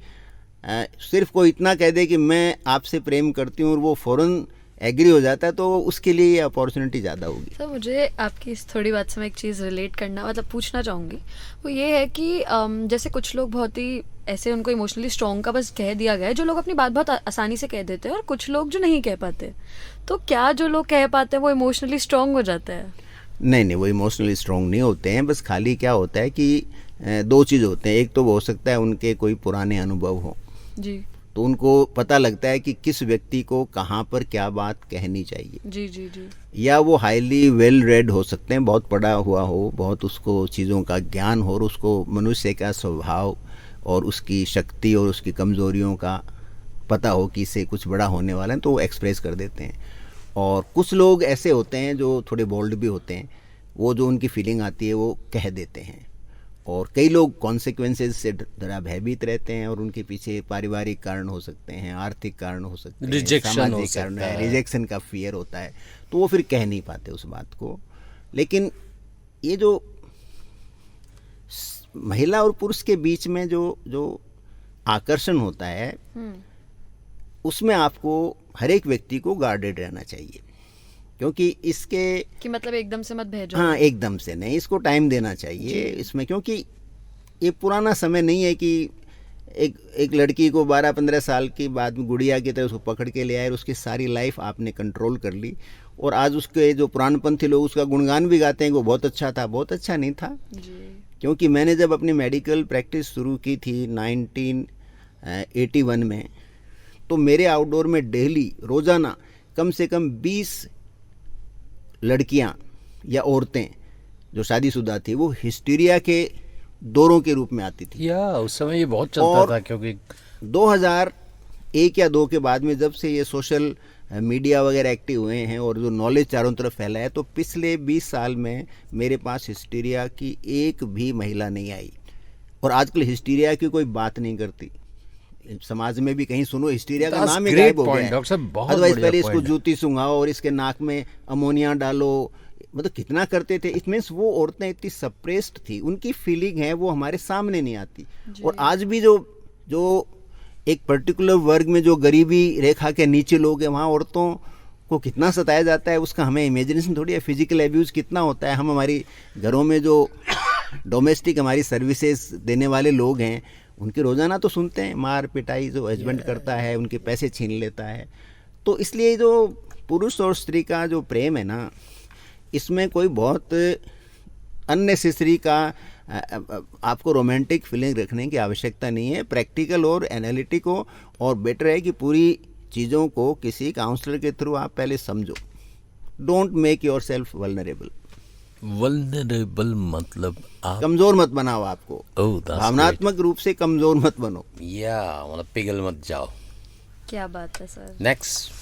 सिर्फ कोई इतना कह दे कि मैं आपसे प्रेम करती हूँ और वो फ़ौरन एग्री हो जाता है, तो उसके लिए ये अपॉर्चुनिटी ज़्यादा होगी। सर मुझे आपकी इस थोड़ी बात से मैं एक चीज़ रिलेट करना मतलब पूछना चाहूँगी, वो ये है कि जैसे कुछ लोग बहुत ही ऐसे उनको इमोशनली स्ट्रॉन्ग का बस कह दिया गया है, जो लोग अपनी बात बहुत आसानी से कह देते हैं, और कुछ लोग जो नहीं कह पाते, तो क्या जो लोग कह पाते हैं वो इमोशनली स्ट्रॉन्ग हो जाते हैं? नहीं, वो इमोशनली स्ट्रॉन्ग नहीं होते हैं। बस खाली क्या होता है कि दो चीज़ होते हैं। एक तो वो हो सकता है उनके कोई पुराने अनुभव हो जी तो उनको पता लगता है कि किस व्यक्ति को कहाँ पर क्या बात कहनी चाहिए। जी जी जी। या वो हाईली वेल रेड हो सकते हैं, बहुत पढ़ा हुआ हो, बहुत उसको चीज़ों का ज्ञान हो, और उसको मनुष्य का स्वभाव और उसकी शक्ति और उसकी कमज़ोरियों का पता हो कि इससे कुछ बड़ा होने वाला है, तो वो एक्सप्रेस कर देते हैं। और कुछ लोग ऐसे होते हैं जो थोड़े बोल्ड भी होते हैं, वो जो उनकी फीलिंग आती है वो कह देते हैं। और कई लोग कॉन्सिक्वेंसेज से जरा भयभीत रहते हैं, और उनके पीछे पारिवारिक कारण हो सकते हैं, आर्थिक कारण हो सकते हैं, सामाजिक कारण है, रिजेक्शन का फियर होता है, तो वो फिर कह नहीं पाते उस बात को। लेकिन ये जो महिला और पुरुष के बीच में जो आकर्षण होता है, उसमें आपको हर एक व्यक्ति को गार्डेड रहना चाहिए, क्योंकि इसके कि मतलब एकदम से मत भेजो। हाँ, एकदम से नहीं, इसको टाइम देना चाहिए इसमें, क्योंकि ये पुराना समय नहीं है कि एक लड़की को 12-15 साल की बाद में गुड़िया की तरह उसको पकड़ के ले आए और उसकी सारी लाइफ आपने कंट्रोल कर ली। और आज उसके जो पुरानपंथी लोग उसका गुणगान भी गाते हैं, वो बहुत अच्छा था, बहुत अच्छा नहीं था। क्योंकि मैंने जब अपनी मेडिकल प्रैक्टिस शुरू की थी 1981 में, तो मेरे आउटडोर में डेली रोज़ाना कम से कम 20 लड़कियां या औरतें जो शादीशुदा थी वो हिस्टीरिया के दौरों के रूप में आती थी। या उस समय ये बहुत चलता था, क्योंकि 2001 या 2 के बाद में जब से ये सोशल मीडिया वगैरह एक्टिव हुए हैं और जो नॉलेज चारों तरफ फैला है, तो पिछले 20 साल में मेरे पास हिस्टीरिया की एक भी महिला नहीं आई। और आजकल हिस्टीरिया की कोई बात नहीं करती, समाज में भी कहीं सुनो हिस्टीरिया का नाम ही गायब हो गया है। अदरवाइज पहले इसको जूती सुंघाओ और इसके नाक में अमोनिया डालो, मतलब कितना करते थे। इट मीन्स वो औरतें इतनी सप्रेस्ड थी, उनकी फीलिंग है वो हमारे सामने नहीं आती। और आज भी जो एक पर्टिकुलर वर्ग में जो गरीबी रेखा के नीचे लोग हैं, वहाँ औरतों को कितना सताया जाता है, उसका हमें इमेजिनेशन थोड़ी है। फिजिकल एब्यूज़ कितना होता है। हम हमारी घरों में जो डोमेस्टिक हमारी सर्विसेज देने वाले लोग हैं, उनके रोज़ाना तो सुनते हैं मार पिटाई जो हस्बैंड करता है, उनके पैसे छीन लेता है। तो इसलिए जो पुरुष और स्त्री का जो प्रेम है ना, इसमें कोई बहुत अननेसेसरी का आपको रोमांटिक फीलिंग रखने की आवश्यकता नहीं है। प्रैक्टिकल और एनालिटिक हो, और बेटर है कि पूरी चीज़ों को किसी काउंसलर के थ्रू आप पहले समझो। Don't make your self vulnerable. Vulnerable मतलब आप कमज़ोर मत बनाओ आपको, भावनात्मक रूप से कमज़ोर मत बनो, या मतलब पिघल मत जाओ। क्या बात है सर। नेक्स्ट।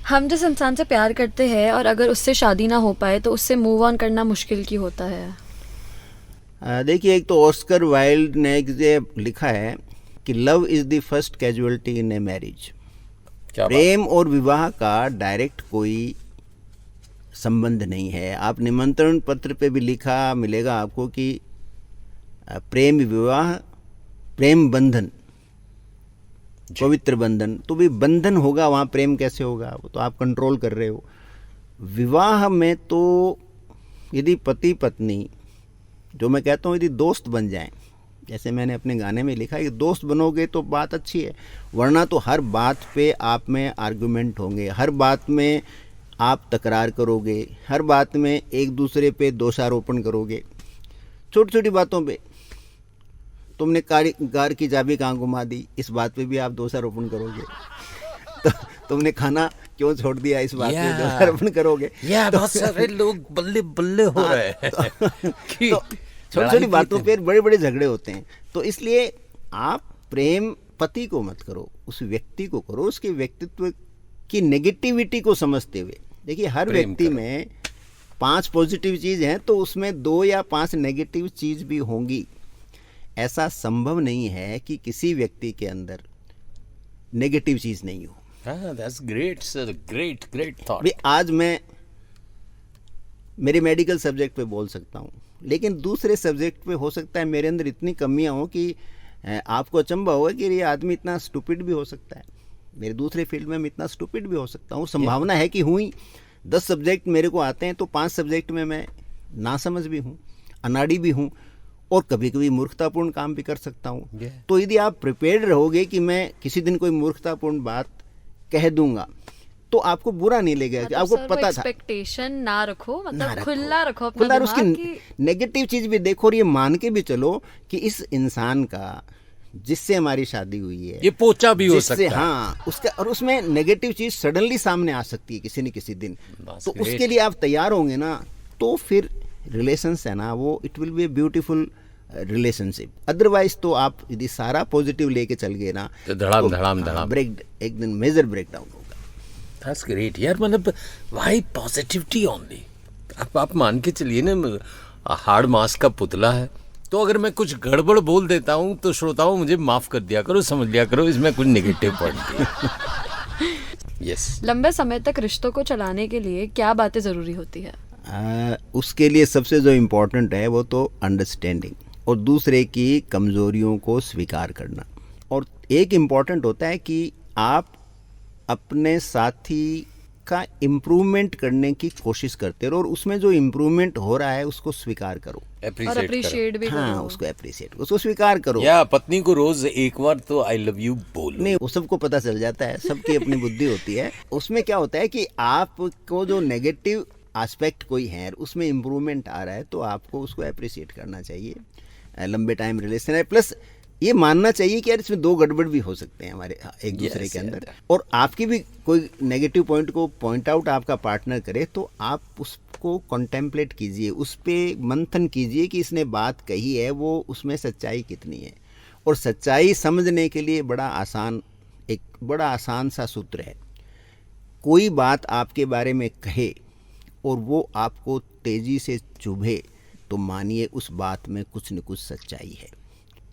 हम जिस इंसान से प्यार करते हैं और अगर उससे शादी ना हो पाए तो उससे मूव ऑन करना मुश्किल क्यों होता है? देखिए, एक तो ऑस्कर वाइल्ड ने ये लिखा है कि love is the first casualty in a marriage. क्या बात? प्रेम और विवाह का डायरेक्ट कोई संबंध नहीं है। आप निमंत्रण पत्र पे भी लिखा मिलेगा आपको कि प्रेम विवाह, प्रेम बंधन, पवित्र बंधन। तो भी बंधन होगा, वहाँ प्रेम कैसे होगा? वो तो आप कंट्रोल कर रहे हो। विवाह में तो यदि पति पत्नी, जो मैं कहता हूँ, यदि दोस्त बन जाएं, जैसे मैंने अपने गाने में लिखा है कि दोस्त बनोगे तो बात अच्छी है, वरना तो हर बात पे आप में आर्गुमेंट होंगे, हर बात में आप तकरार करोगे, हर बात में एक दूसरे पे दोषारोपण करोगे। छोटी छोटी बातों पे तुमने कार की चाबी कहाँ घुमा दी, इस बात पे भी आप दोषारोपण करोगे। तो तुमने खाना क्यों छोड़ दिया, इस बात पे दोषारोपण करोगे। बहुत सारे लोग बल्ले बल्ले हो रहे हैं कि छोटी छोटी बातों पे बड़े बड़े झगड़े होते हैं। तो इसलिए आप प्रेम पति को मत करो, उस व्यक्ति को करो, उसके व्यक्तित्व की नेगेटिविटी को समझते हुए। देखिए, हर व्यक्ति में 5 पॉजिटिव चीज़ हैं तो उसमें 2 या 5 नेगेटिव चीज़ भी होंगी। ऐसा संभव नहीं है कि किसी व्यक्ति के अंदर नेगेटिव चीज़ नहीं हो। That's great sir, great great thought. अभी आज मैं मेरे मेडिकल सब्जेक्ट पे बोल सकता हूँ, लेकिन दूसरे सब्जेक्ट पे हो सकता है मेरे अंदर इतनी कमियां हो कि आपको अचंभा होगा कि ये आदमी इतना स्टूपिड भी हो सकता है। मेरे दूसरे फील्ड में मैं इतना स्टूपिड भी हो सकता हूँ। संभावना है कि हूँ ही। 10 सब्जेक्ट मेरे को आते हैं तो 5 सब्जेक्ट में मैं नासमझ भी हूँ, अनाड़ी भी हूँ, और कभी कभी मूर्खतापूर्ण काम भी कर सकता हूँ। तो यदि आप प्रिपेयर्ड रहोगे कि मैं किसी दिन कोई मूर्खतापूर्ण बात कह दूंगा तो आपको बुरा नहीं लगेगा कि आपको पता था। एक्सपेक्टेशन ना रखो, मतलब खुला रखो अपना खुला, दिमाग उसकी कि नेगेटिव चीज भी देखो और ये मान के भी चलो कि इस इंसान का जिससे हमारी शादी हुई है, ये पोचा भी हो जिससे, सकता है। हाँ, उसका, और उसमें नेगेटिव चीज सडनली सामने आ सकती है किसी न किसी दिन। तो great. उसके लिए आप तैयार होंगे ना, तो फिर रिलेशंस है ना, वो it will be a beautiful relationship. Otherwise तो आप यदि सारा पॉजिटिव लेके चल गए ना तो धड़ाम ब्रेक, एक दिन मेजर ब्रेकडाउन होगा। दैट्स ग्रेट यार, मतलब व्हाई पॉजिटिविटी ओनली। आप मान के चलिए ना, हार्ड मास का पुतला है, तो अगर मैं कुछ गड़बड़ बोल देता हूँ तो श्रोताओं मुझे माफ कर दिया करो, समझ लिया करो इसमें कुछ नेगेटिव पॉइंट है। यस। लंबे समय तक रिश्तों को चलाने के लिए क्या बातें जरूरी होती है? उसके लिए सबसे जो इम्पोर्टेंट है वो तो अंडरस्टैंडिंग और दूसरे की कमज़ोरियों को स्वीकार करना। और एक इम्पॉर्टेंट होता है कि आप अपने साथी का इम्प्रूवमेंट करने की कोशिश करते रहो और उसमें जो इम्प्रूवमेंट हो रहा है उसको स्वीकार करो और अप्रिशिएट भी हाँ, करो। उसको अप्रिशिएट, उसको स्वीकार करो। या पत्नी को रोज एक बार तो आई लव यू बोलो। नहीं, वो सबको पता चल जाता है, सबकी अपनी बुद्धि होती है। उसमें क्या होता है कि आपको जो नेगेटिव एस्पेक्ट कोई है उसमें इम्प्रूवमेंट आ रहा है तो आपको उसको अप्रिशिएट करना चाहिए। लंबे टाइम रिलेशन है, प्लस ये मानना चाहिए कि यार इसमें 2 गड़बड़ भी हो सकते हैं हमारे एक दूसरे के अंदर, और आपकी भी कोई नेगेटिव पॉइंट को पॉइंट आउट आपका पार्टनर करे तो आप उसको कॉन्टेम्पलेट कीजिए, उस पर मंथन कीजिए कि इसने बात कही है वो उसमें सच्चाई कितनी है। और सच्चाई समझने के लिए एक बड़ा आसान सा सूत्र है। कोई बात आपके बारे में कहे और वो आपको तेज़ी से चुभे तो मानिए उस बात में कुछ न कुछ सच्चाई है।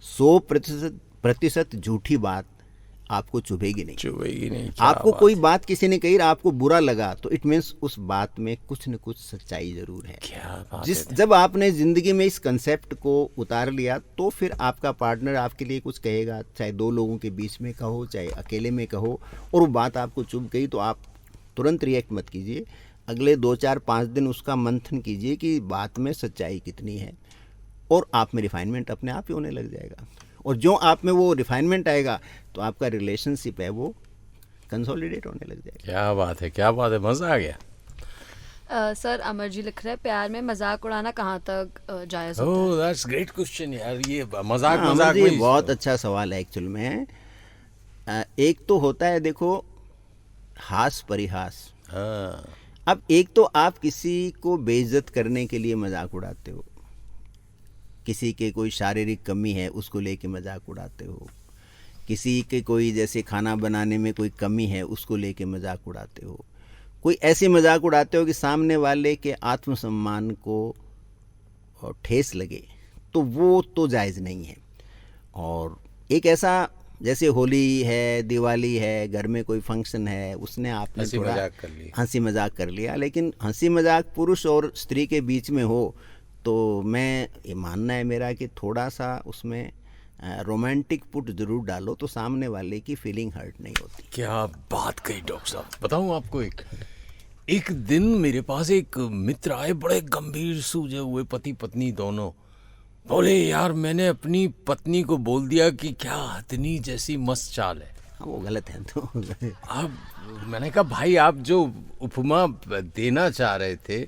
100% झूठी बात आपको चुभेगी नहीं। आपको कोई बात किसी ने कही, आपको बुरा लगा, तो इट मीन्स उस बात में कुछ न कुछ सच्चाई जरूर है। क्या बात जब आपने जिंदगी में इस कंसेप्ट को उतार लिया तो फिर आपका पार्टनर आपके लिए कुछ कहेगा, चाहे 2 लोगों के बीच में कहो चाहे अकेले में कहो, और वो बात आपको चुभ गई तो आप तुरंत रिएक्ट मत कीजिए। अगले 2, 4, 5 दिन उसका मंथन कीजिए कि बात में सच्चाई कितनी है, और आप में रिफाइनमेंट अपने आप ही होने लग जाएगा। और जो आप में वो रिफाइनमेंट आएगा तो आपका रिलेशनशिप है वो कंसोलिडेट होने लग जाएगा। क्या बात है, क्या बात है, मजा आ गया। सर, अमर जी लिख रहे हैं, प्यार में मजाक उड़ाना कहाँ तक जायज़ होता ओह दैट्स ग्रेट क्वेश्चन यार। ये मजाक हाँ, मजाक ये में बहुत अच्छा सवाल है एक्चुअल में। एक तो होता है देखो हास परिहास। हाँ, अब एक तो आप किसी को बेइज्जत करने के लिए मजाक उड़ाते हो, किसी के कोई शारीरिक कमी है उसको लेके मजाक उड़ाते हो, किसी के कोई जैसे खाना बनाने में कोई कमी है उसको लेके मजाक उड़ाते हो, कोई ऐसी मजाक उड़ाते हो कि सामने वाले के आत्मसम्मान को ठेस लगे, तो वो तो जायज़ नहीं है। और एक ऐसा, जैसे होली है, दिवाली है, घर में कोई फंक्शन है, उसने आपने हंसी थोड़ा मजाक कर लिया। हंसी मजाक कर लिया, लेकिन हंसी मजाक पुरुष और स्त्री के बीच में हो तो मैं ये मानना है मेरा कि थोड़ा सा उसमें रोमांटिक पुट जरूर डालो, तो सामने वाले की फीलिंग हर्ट नहीं होती। क्या बात कही डॉक्टर साहब। बताऊं आपको, एक दिन मेरे पास एक मित्र आए, बड़े गंभीर सूझे हुए, पति पत्नी दोनों। बोले यार मैंने अपनी पत्नी को बोल दिया कि क्या हथनी जैसी मस्त चाल है। हाँ, वो गलत है तो अब मैंने कहा भाई आप जो उपमा देना चाह रहे थे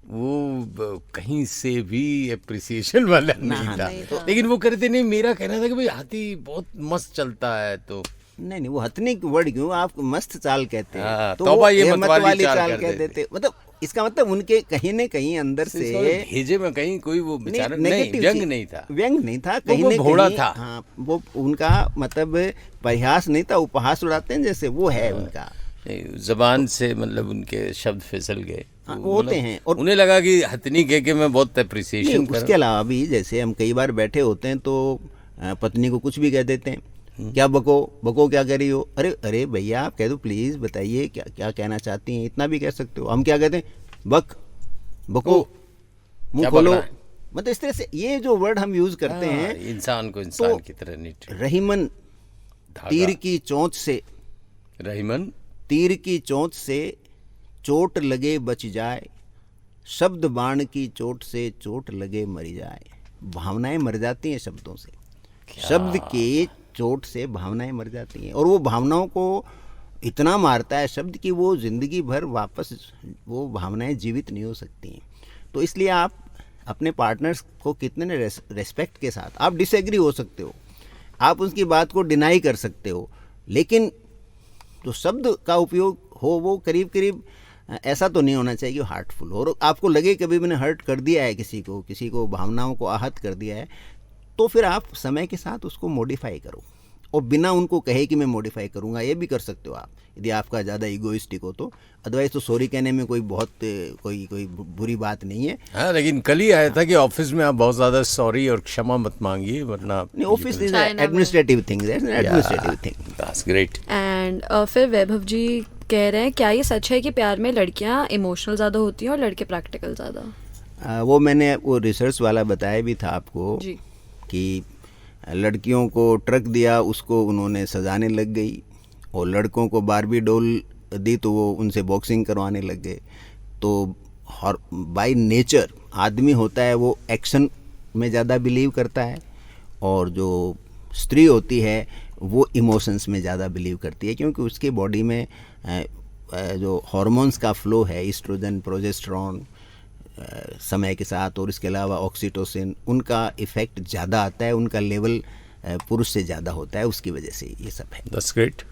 वो कहीं से भी एप्रिसिएशन वाला नहीं था। लेकिन वो कहते नहीं, मेरा कहना था कि भाई हाथी बहुत मस्त चलता है। तो नहीं, वो हथनी वर्ड क्यों, आप मस्त चाल कहते हैं, तो तौबा ये वो मत वाली चाल कह देते। मतलब इसका मतलब उनके कहीं न कहीं अंदर से भेजे में कहीं कोई वो बेचारा नहीं, नेगेटिव व्यंग नहीं था, व्यंग नहीं था, कहीं वो न भोला कहीं था। हाँ, वो उनका मतलब परिहास नहीं था, उपहास उड़ाते हैं जैसे, वो है उनका जबान से, मतलब उनके शब्द फिसल गए। हाँ, वो होते हैं। और उन्हें लगा कि हथनी कह के मैं बहुत अप्रिसिएशन कर। उसके अलावा भी जैसे हम कई बार बैठे होते हैं तो पत्नी को कुछ भी कह देते हैं, क्या बको क्या कर रही हो, अरे अरे भैया आप कह दो प्लीज बताइए क्या क्या कहना चाहती हैं, इतना भी कह सकते हो। हम क्या कहते हैं, बको मुंह खोलो, मतलब इस तरह से ये जो वर्ड हम यूज करते हैं, इंसान को इंसान की तरह नहीं treat। रहीमन तीर की चोंच से, रहीमन तीर की चोंच से चोट लगे बच जाए, शब्द बाण की चोट से चोट लगे मर जाए। भावनाएं मर जाती हैं शब्दों से, शब्द के चोट से भावनाएं मर जाती हैं, और वो भावनाओं को इतना मारता है शब्द कि वो जिंदगी भर वापस वो भावनाएं जीवित नहीं हो सकती हैं। तो इसलिए आप अपने पार्टनर्स को कितने रेस्पेक्ट के साथ, आप डिसएग्री हो सकते हो, आप उसकी बात को डिनाई कर सकते हो, लेकिन जो शब्द का उपयोग हो वो करीब करीब ऐसा तो नहीं होना चाहिए कि हार्टफुल हो, और आपको लगे कभी मैंने हर्ट कर दिया है किसी को भावनाओं को आहत कर दिया है, तो फिर आप समय के साथ उसको मॉडिफाई करो, और बिना उनको कहे कि मैं मॉडिफाई करूंगा, ये भी कर सकते हो आप यदि आपका ज़्यादा इगोइस्टिक हो तो। अदरवाइज तो सॉरी कहने में कोई बुरी बात नहीं है। हाँ, लेकिन कल ही आया था कि ऑफिस में आप बहुत ज़्यादा सॉरी और क्षमा मत मांगिए, वरना office is administrative thing, administrative thing. That's great. And फिर वैभव जी कह रहे हैं, क्या ये सच है कि प्यार में लड़कियां इमोशनल ज़्यादा होती हैं और लड़के प्रैक्टिकल ज़्यादा? वो मैंने वो रिसर्च वाला बताया भी था आपको जी। कि लड़कियों को ट्रक दिया, उसको उन्होंने सजाने लग गई, और लड़कों को बारबी डॉल दी तो वो उनसे बॉक्सिंग करवाने लग गए। तो बाय नेचर आदमी होता है वो एक्शन में ज़्यादा बिलीव करता है, और जो स्त्री होती है वो इमोशंस में ज़्यादा बिलीव करती है, क्योंकि उसके बॉडी में जो हार्मोन्स का फ्लो है, ईस्ट्रोजन, प्रोजेस्टेरॉन, समय के साथ, और इसके अलावा ऑक्सीटोसिन, उनका इफेक्ट ज़्यादा आता है, उनका लेवल पुरुष से ज़्यादा होता है, उसकी वजह से ये सब है। That's great.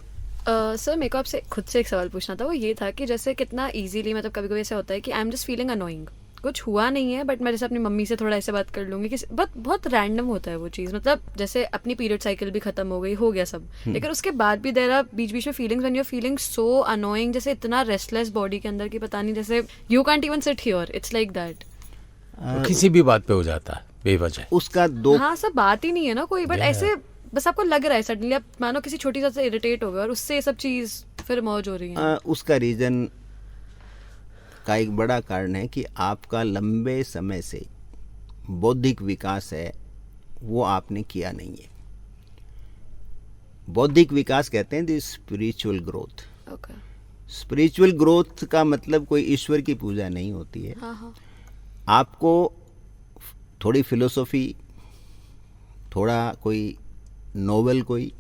सर मेरे को आपसे खुद से एक सवाल पूछना था, वो ये था कि जैसे कितना इजीली, मतलब कभी कभी ऐसा होता है कि I am just feeling annoying, कुछ हुआ नहीं है बट मैं जैसे अपनी मम्मी से थोड़ा ऐसे बात कर लूँगी कि बहुत रैंडम होता है वो चीज़, मतलब जैसे अपनी पीरियड साइकिल भी खत्म हो गई, हो गया सब, लेकिन उसके बाद भी देर आर बीच बीच में feelings when you are feeling so annoying, जैसे इतना रेस्टलेस बॉडी के अंदर की पता नहीं, जैसे you can't even sit here, it's like that. किसी भी बात पे हो जाता है बेवजह। उसका दो, हाँ सब बात ही नहीं है ना कोई, बट ऐसे बस आपको लग रहा है सडनली, आप मानो किसी छोटी सा से इरिटेट हो गए और उससे ये सब चीज़ फिर मौज हो रही है। उसका रीज़न का एक बड़ा कारण है कि आपका लंबे समय से बौद्धिक विकास है वो आपने किया नहीं है। बौद्धिक विकास कहते हैं the spiritual growth. Okay. Spiritual growth का मतलब कोई ईश्वर की पूजा नहीं होती है। हाँ हाँ। आपको थोड़ी फिलोसॉफी, थोड़ा कोई नोवेल, कोई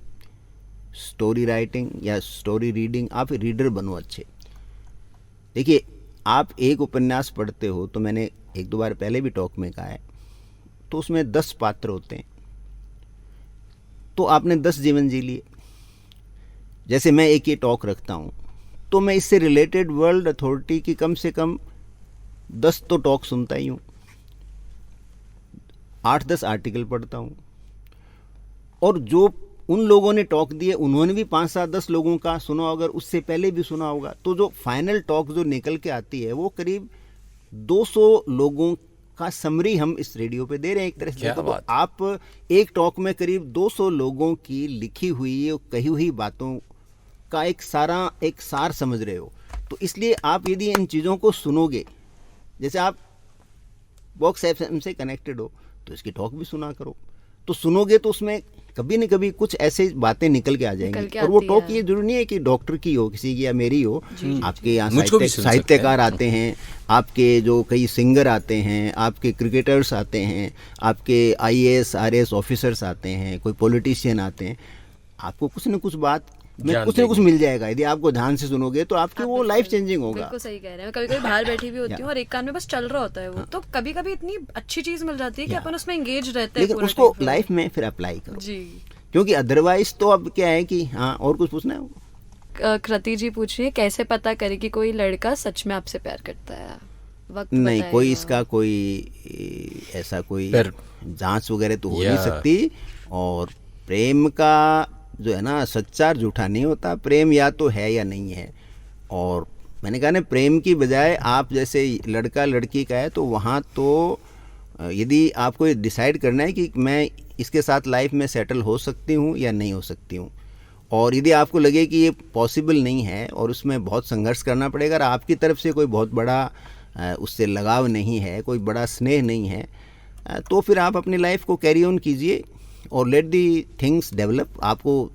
स्टोरी राइटिंग या स्टोरी रीडिंग, आप रीडर बनो अच्छे। देखिए, आप एक उपन्यास पढ़ते हो तो मैंने एक दो बार पहले भी टॉक में कहा है, तो उसमें 10 पात्र होते हैं, तो आपने 10 जीवन जी लिए। जैसे मैं एक ये टॉक रखता हूँ तो मैं इससे रिलेटेड वर्ल्ड अथॉरिटी की कम से कम 10 तो टॉक सुनता ही हूँ, 8-10 आर्टिकल पढ़ता हूँ, और जो उन लोगों ने टॉक दिए, उन्होंने भी 5-7-10 लोगों का सुना, अगर उससे पहले भी सुना होगा, तो जो फाइनल टॉक जो निकल के आती है वो करीब 200 लोगों का समरी हम इस रेडियो पे दे रहे हैं एक तरह से। क्या देखो, तो बात। आप एक टॉक में करीब 200 लोगों की लिखी हुई और कही हुई बातों का एक सार समझ रहे हो। तो इसलिए आप यदि इन चीज़ों को सुनोगे, जैसे आप बॉक्स एफएम से कनेक्टेड हो तो इसकी टॉक भी सुना करो, तो सुनोगे तो उसमें कभी न कभी कुछ ऐसे बातें निकल के आ जाएंगी। और वो आती टॉक है। ये जरूरी नहीं है कि डॉक्टर की हो, किसी की या मेरी हो, आपके यहाँ मुझको भी सुन सकते साहित्यकार हैं। आते हैं, आपके जो कई सिंगर आते हैं, आपके क्रिकेटर्स आते हैं, आपके IAS RAS ऑफिसर्स आते हैं, कोई पॉलिटिशियन आते हैं, आपको कुछ न कुछ बात में जान कुछ न कुछ देंगे। मिल जाएगा। यदि आपको ध्यान से सुनोगे तो आपकी वो लाइफ चेंजिंग होगा। बिल्कुल सही कह रहे हैं। मैं कभी कभी बाहर बैठी भी होती हूँ और एक कान में बस चल रहा होता है वो, तो कभी कभी इतनी अच्छी चीज मिल जाती है कि अपन उसमें एंगेज रहते हैं लेकिन पूरे उसको time पे। लाइफ में फिर अप्लाई करो, जी। क्योंकि अदरवाइज तो अब क्या है कि हाँ, और कुछ पूछना है? कृति जी पूछ रही है कैसे पता करे कि कोई लड़का सच में आपसे प्यार करता है? वक्त नहीं, बताएगा। कोई इसका कोई ऐसा कोई पर- जांच वगैरह तो हो नहीं या- सकती। और प्रेम का जो है ना, सच्चा और झूठा नहीं होता। प्रेम या तो है या नहीं है। और मैंने कहा ना, प्रेम की बजाय आप जैसे लड़का लड़की का है तो वहाँ तो यदि आपको ये डिसाइड करना है कि मैं इसके साथ लाइफ में सेटल हो सकती हूँ या नहीं हो सकती हूँ, और यदि आपको लगे कि ये पॉसिबल नहीं है और उसमें बहुत संघर्ष करना पड़ेगा और आपकी तरफ से कोई बहुत बड़ा उससे लगाव नहीं है, कोई बड़ा स्नेह नहीं है, तो फिर आप अपनी लाइफ को कैरी ऑन कीजिए और लेट दी थिंग्स डेवलप। आपको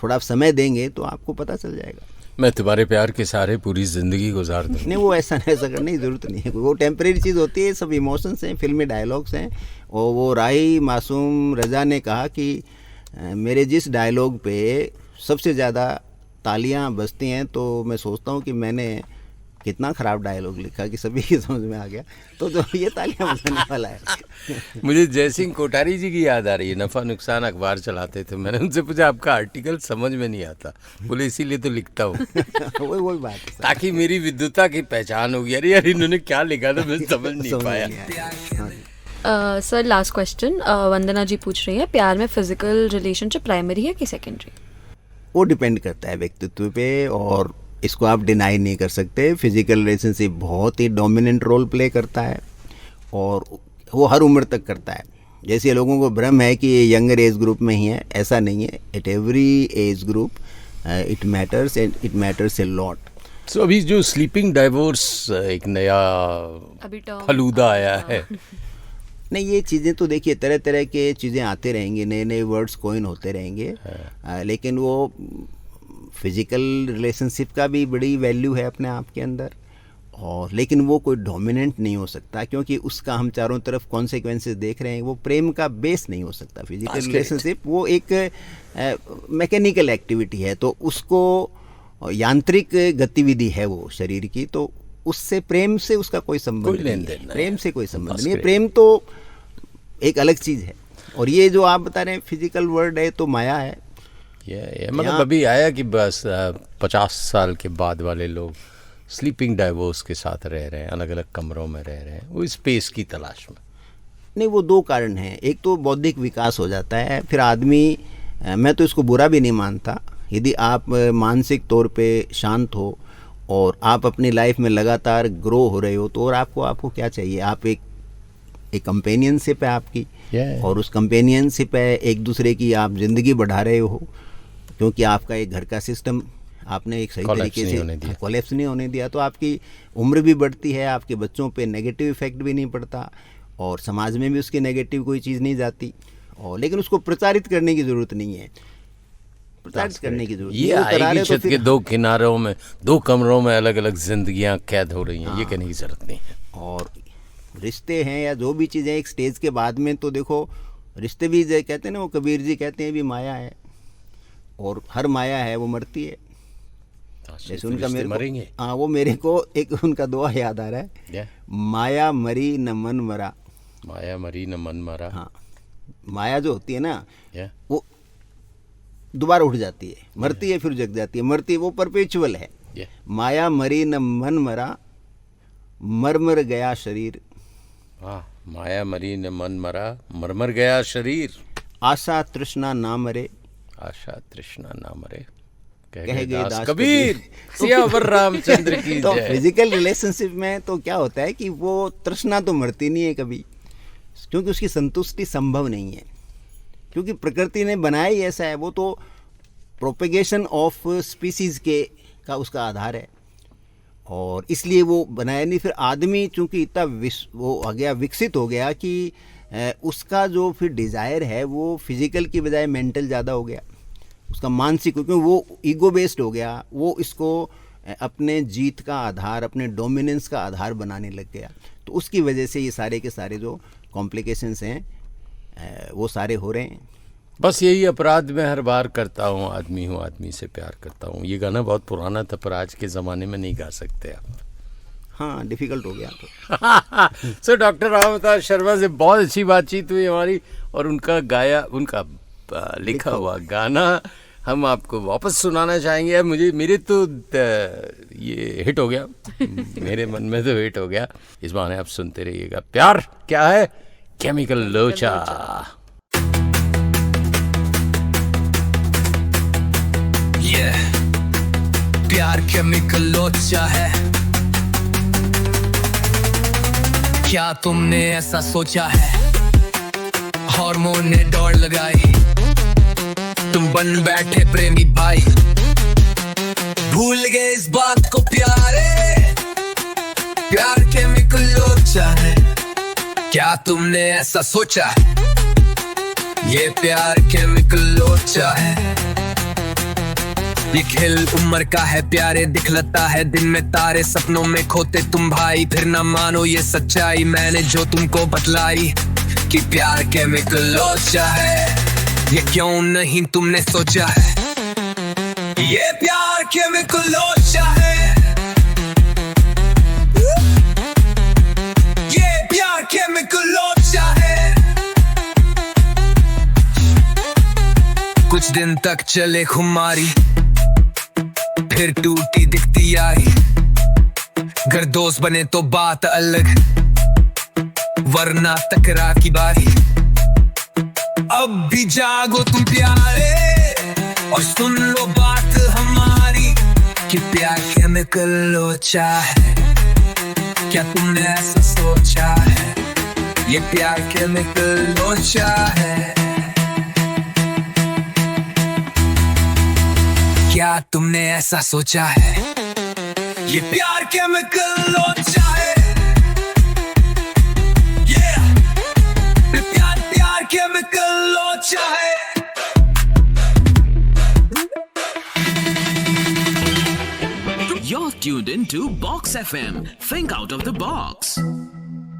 थोड़ा समय देंगे तो आपको पता चल जाएगा। मैं तुम्हारे प्यार के सहारे पूरी जिंदगी गुजार दूँ। नहीं, वो ऐसा करने की ज़रूरत नहीं है। वो टेम्परेरी चीज़ होती है, सब इमोशंस हैं, फिल्मी डायलॉग्स हैं। और वो राही मासूम रज़ा ने कहा कि मेरे जिस डायलॉग पे सबसे ज़्यादा तालियां बजती हैं तो मैं सोचता हूँ कि मैंने कितना ख़राब डायलॉग लिखा कि सभी की समझ में आ गया, तो जो ये तालियां बजाने वाला है। मुझे जयसिंह कोठारी जी की याद आ रही है। नफ़ा नुकसान अखबार चलाते थे। मैंने उनसे पूछा आपका आर्टिकल समझ में नहीं आता, बोले इसीलिए तो लिखता हूँ वही बात है। ताकि मेरी विद्वता की पहचान होगी। अरे यार, इन्होंने क्या लिखा था मैं समझ नहीं समझ पाया। नहीं आया। सर लास्ट क्वेश्चन वंदना जी पूछ रही है प्यार में फिजिकल रिलेशनशिप प्राइमरी है कि सेकेंडरी? वो डिपेंड करता है व्यक्तित्व पे, और इसको आप डिनाई नहीं कर सकते। फिजिकल रिलेशनशिप बहुत ही डोमिनेंट रोल प्ले करता है और वो हर उम्र तक करता है। जैसे लोगों को भ्रम है कि ये यंगर एज ग्रुप में ही है, ऐसा नहीं है। At every age group it matters and it matters a lot. So अभी जो स्लीपिंग डाइवोर्स एक नया अभी term फलूदा आया है। नहीं, ये चीज़ें तो देखिए तरह तरह के चीज़ें आते रहेंगे, नए नए वर्ड्स कोइन होते रहेंगे, लेकिन वो फिजिकल रिलेशनशिप का भी बड़ी वैल्यू है अपने आप के अंदर, और लेकिन वो कोई डोमिनेंट नहीं हो सकता क्योंकि उसका हम चारों तरफ कॉन्सिक्वेंसेस देख रहे हैं। वो प्रेम का बेस नहीं हो सकता। फिजिकल रिलेशनशिप वो एक मैकेनिकल एक्टिविटी है, तो उसको यांत्रिक गतिविधि है वो शरीर की, तो उससे प्रेम से उसका कोई संबंध कोई नहीं लेन-देन है। नहीं प्रेम है। से कोई संबंध That's नहीं है। great. प्रेम तो एक अलग चीज़ है, और ये जो आप बता रहे हैं फिजिकल वर्ड है तो माया है। ये मतलब यहाँ- अभी आया कि बस 50 साल के बाद वाले लोग स्लीपिंग डाइवोर्स के साथ रह रहे हैं, अलग अलग कमरों में रह रहे हैं, वो स्पेस की तलाश में। नहीं, वो दो कारण हैं। एक तो बौद्धिक विकास हो जाता है, फिर आदमी मैं तो इसको बुरा भी नहीं मानता। यदि आप मानसिक तौर पे शांत हो और आप अपनी लाइफ में लगातार ग्रो हो रहे हो, तो और आपको क्या चाहिए? आप एक कंपेनियनशिप है आपकी, Yeah. और उस कंपेनियनशिप है, एक दूसरे की आप ज़िंदगी बढ़ा रहे हो, क्योंकि आपका एक घर का सिस्टम आपने एक सही Collapse तरीके नहीं से होने दिया। कोलैप्स नहीं होने दिया, तो आपकी उम्र भी बढ़ती है, आपके बच्चों पे नेगेटिव इफेक्ट भी नहीं पड़ता, और समाज में भी उसकी नेगेटिव कोई चीज़ नहीं जाती। और लेकिन उसको प्रचारित करने की ज़रूरत नहीं है, प्रचारित करने की जरूरत ये नहीं है। वो करा आएगी रहे तो छत के फिर- दो किनारों में, दो कमरों में अलग अलग जिंदगियां कैद हो रही हैं, ये कहने की जरूरत नहीं है। और रिश्ते हैं या जो भी चीज़ें एक स्टेज के बाद में, तो देखो रिश्ते भी कहते हैं ना, वो कबीर जी कहते हैं भी माया है, और हर माया है वो मरती है। जैसे उनका रिश्ते मेरे मरेंगे। को, हाँ, वो मेरे को एक उनका दुआ याद आ रहा है, क्या? माया मरी न मन मरा। माया मरी न मन मरा। हाँ, माया जो होती है ना, क्या? वो दोबारा उठ जाती है, मरती है फिर जग जाती है, मरती है, वो परपेचुअल है। Yeah. माया मरी न मन मरा, मर गया शरीर, हाँ, माया मरी न मन मरा, मरमर गया शरीर। आशा तृष्णा ना मरे, आशा तृष्णा ना मरे, कह कह गए गए दास दास कबीर, कबीर। सियावर रामचंद्र की तो जय। फिजिकल रिलेशनशिप में तो क्या होता है कि वो तृष्णा तो मरती नहीं है कभी, क्योंकि उसकी संतुष्टि संभव नहीं है, क्योंकि प्रकृति ने बनाया ही ऐसा है। वो तो प्रोपेगेशन ऑफ स्पीसीज के का उसका आधार है, और इसलिए वो बनाया नहीं। फिर आदमी चूंकि इतना वो आ गया, विकसित हो गया कि उसका जो फिर डिज़ायर है वो फिजिकल की बजाय मेंटल ज़्यादा हो गया, उसका मानसिक, क्योंकि वो ईगो बेस्ड हो गया। वो इसको अपने जीत का आधार, अपने डोमिनेंस का आधार बनाने लग गया। तो उसकी वजह से ये सारे के सारे जो कॉम्प्लिकेशंस हैं वो सारे हो रहे हैं। बस यही अपराध मैं हर बार करता हूँ, आदमी हूँ, आदमी से प्यार करता हूँ। ये गाना बहुत पुराना था, पर आज के ज़माने में नहीं गा सकते आप। हाँ, डिफ़िकल्ट हो गया तो। सो डॉक्टर रामवतार शर्मा से बहुत अच्छी बातचीत हुई हमारी, और उनका गाया, उनका लिखा हुआ गाना हम आपको वापस सुनाना चाहेंगे। अब मेरे तो ये हिट हो गया, मेरे मन में तो हिट हो गया। इस बहाने आप सुनते रहिएगा। प्यार क्या है, केमिकल लोचा। प्यार केमिकल लोचा है, क्या तुमने ऐसा सोचा है? हार्मोन ने दौड़ लगाई, तुम बन बैठे प्रेमी भाई, भूल गए इस बात को प्यारे, प्यार केमिकल लोचा है, क्या तुमने ऐसा सोचा है? ये प्यार केमिकल लोचा है। ये खेल उम्र का है, प्यारे दिखलाता है, दिन में तारे सपनों में खोते तुम भाई, फिर ना मानो ये सच्चाई मैंने जो तुमको बतलाई कि प्यार केमिकल लोचा है। ये क्यों नहीं तुमने सोचा है, ये प्यार केमिकल लोचा है, ये प्यार केमिकल लोचा है। कुछ दिन तक चले खुमारी, फिर टूटी दिखती आई, घर दोस्त बने तो बात अलग, वरना टकरा की बारी। अब भी जागो तुम प्यारे और सुन लो बात हमारी कि प्यार केमिकल लोचा है, क्या तुमने ऐसा सोचा है? ये प्यार केमिकल लोचा है, क्या तुमने ऐसा सोचा है? ये प्यार केमिकल लोचा है, प्यार केमिकल लोचा है। You're tuned into Box FM. Think out of the box.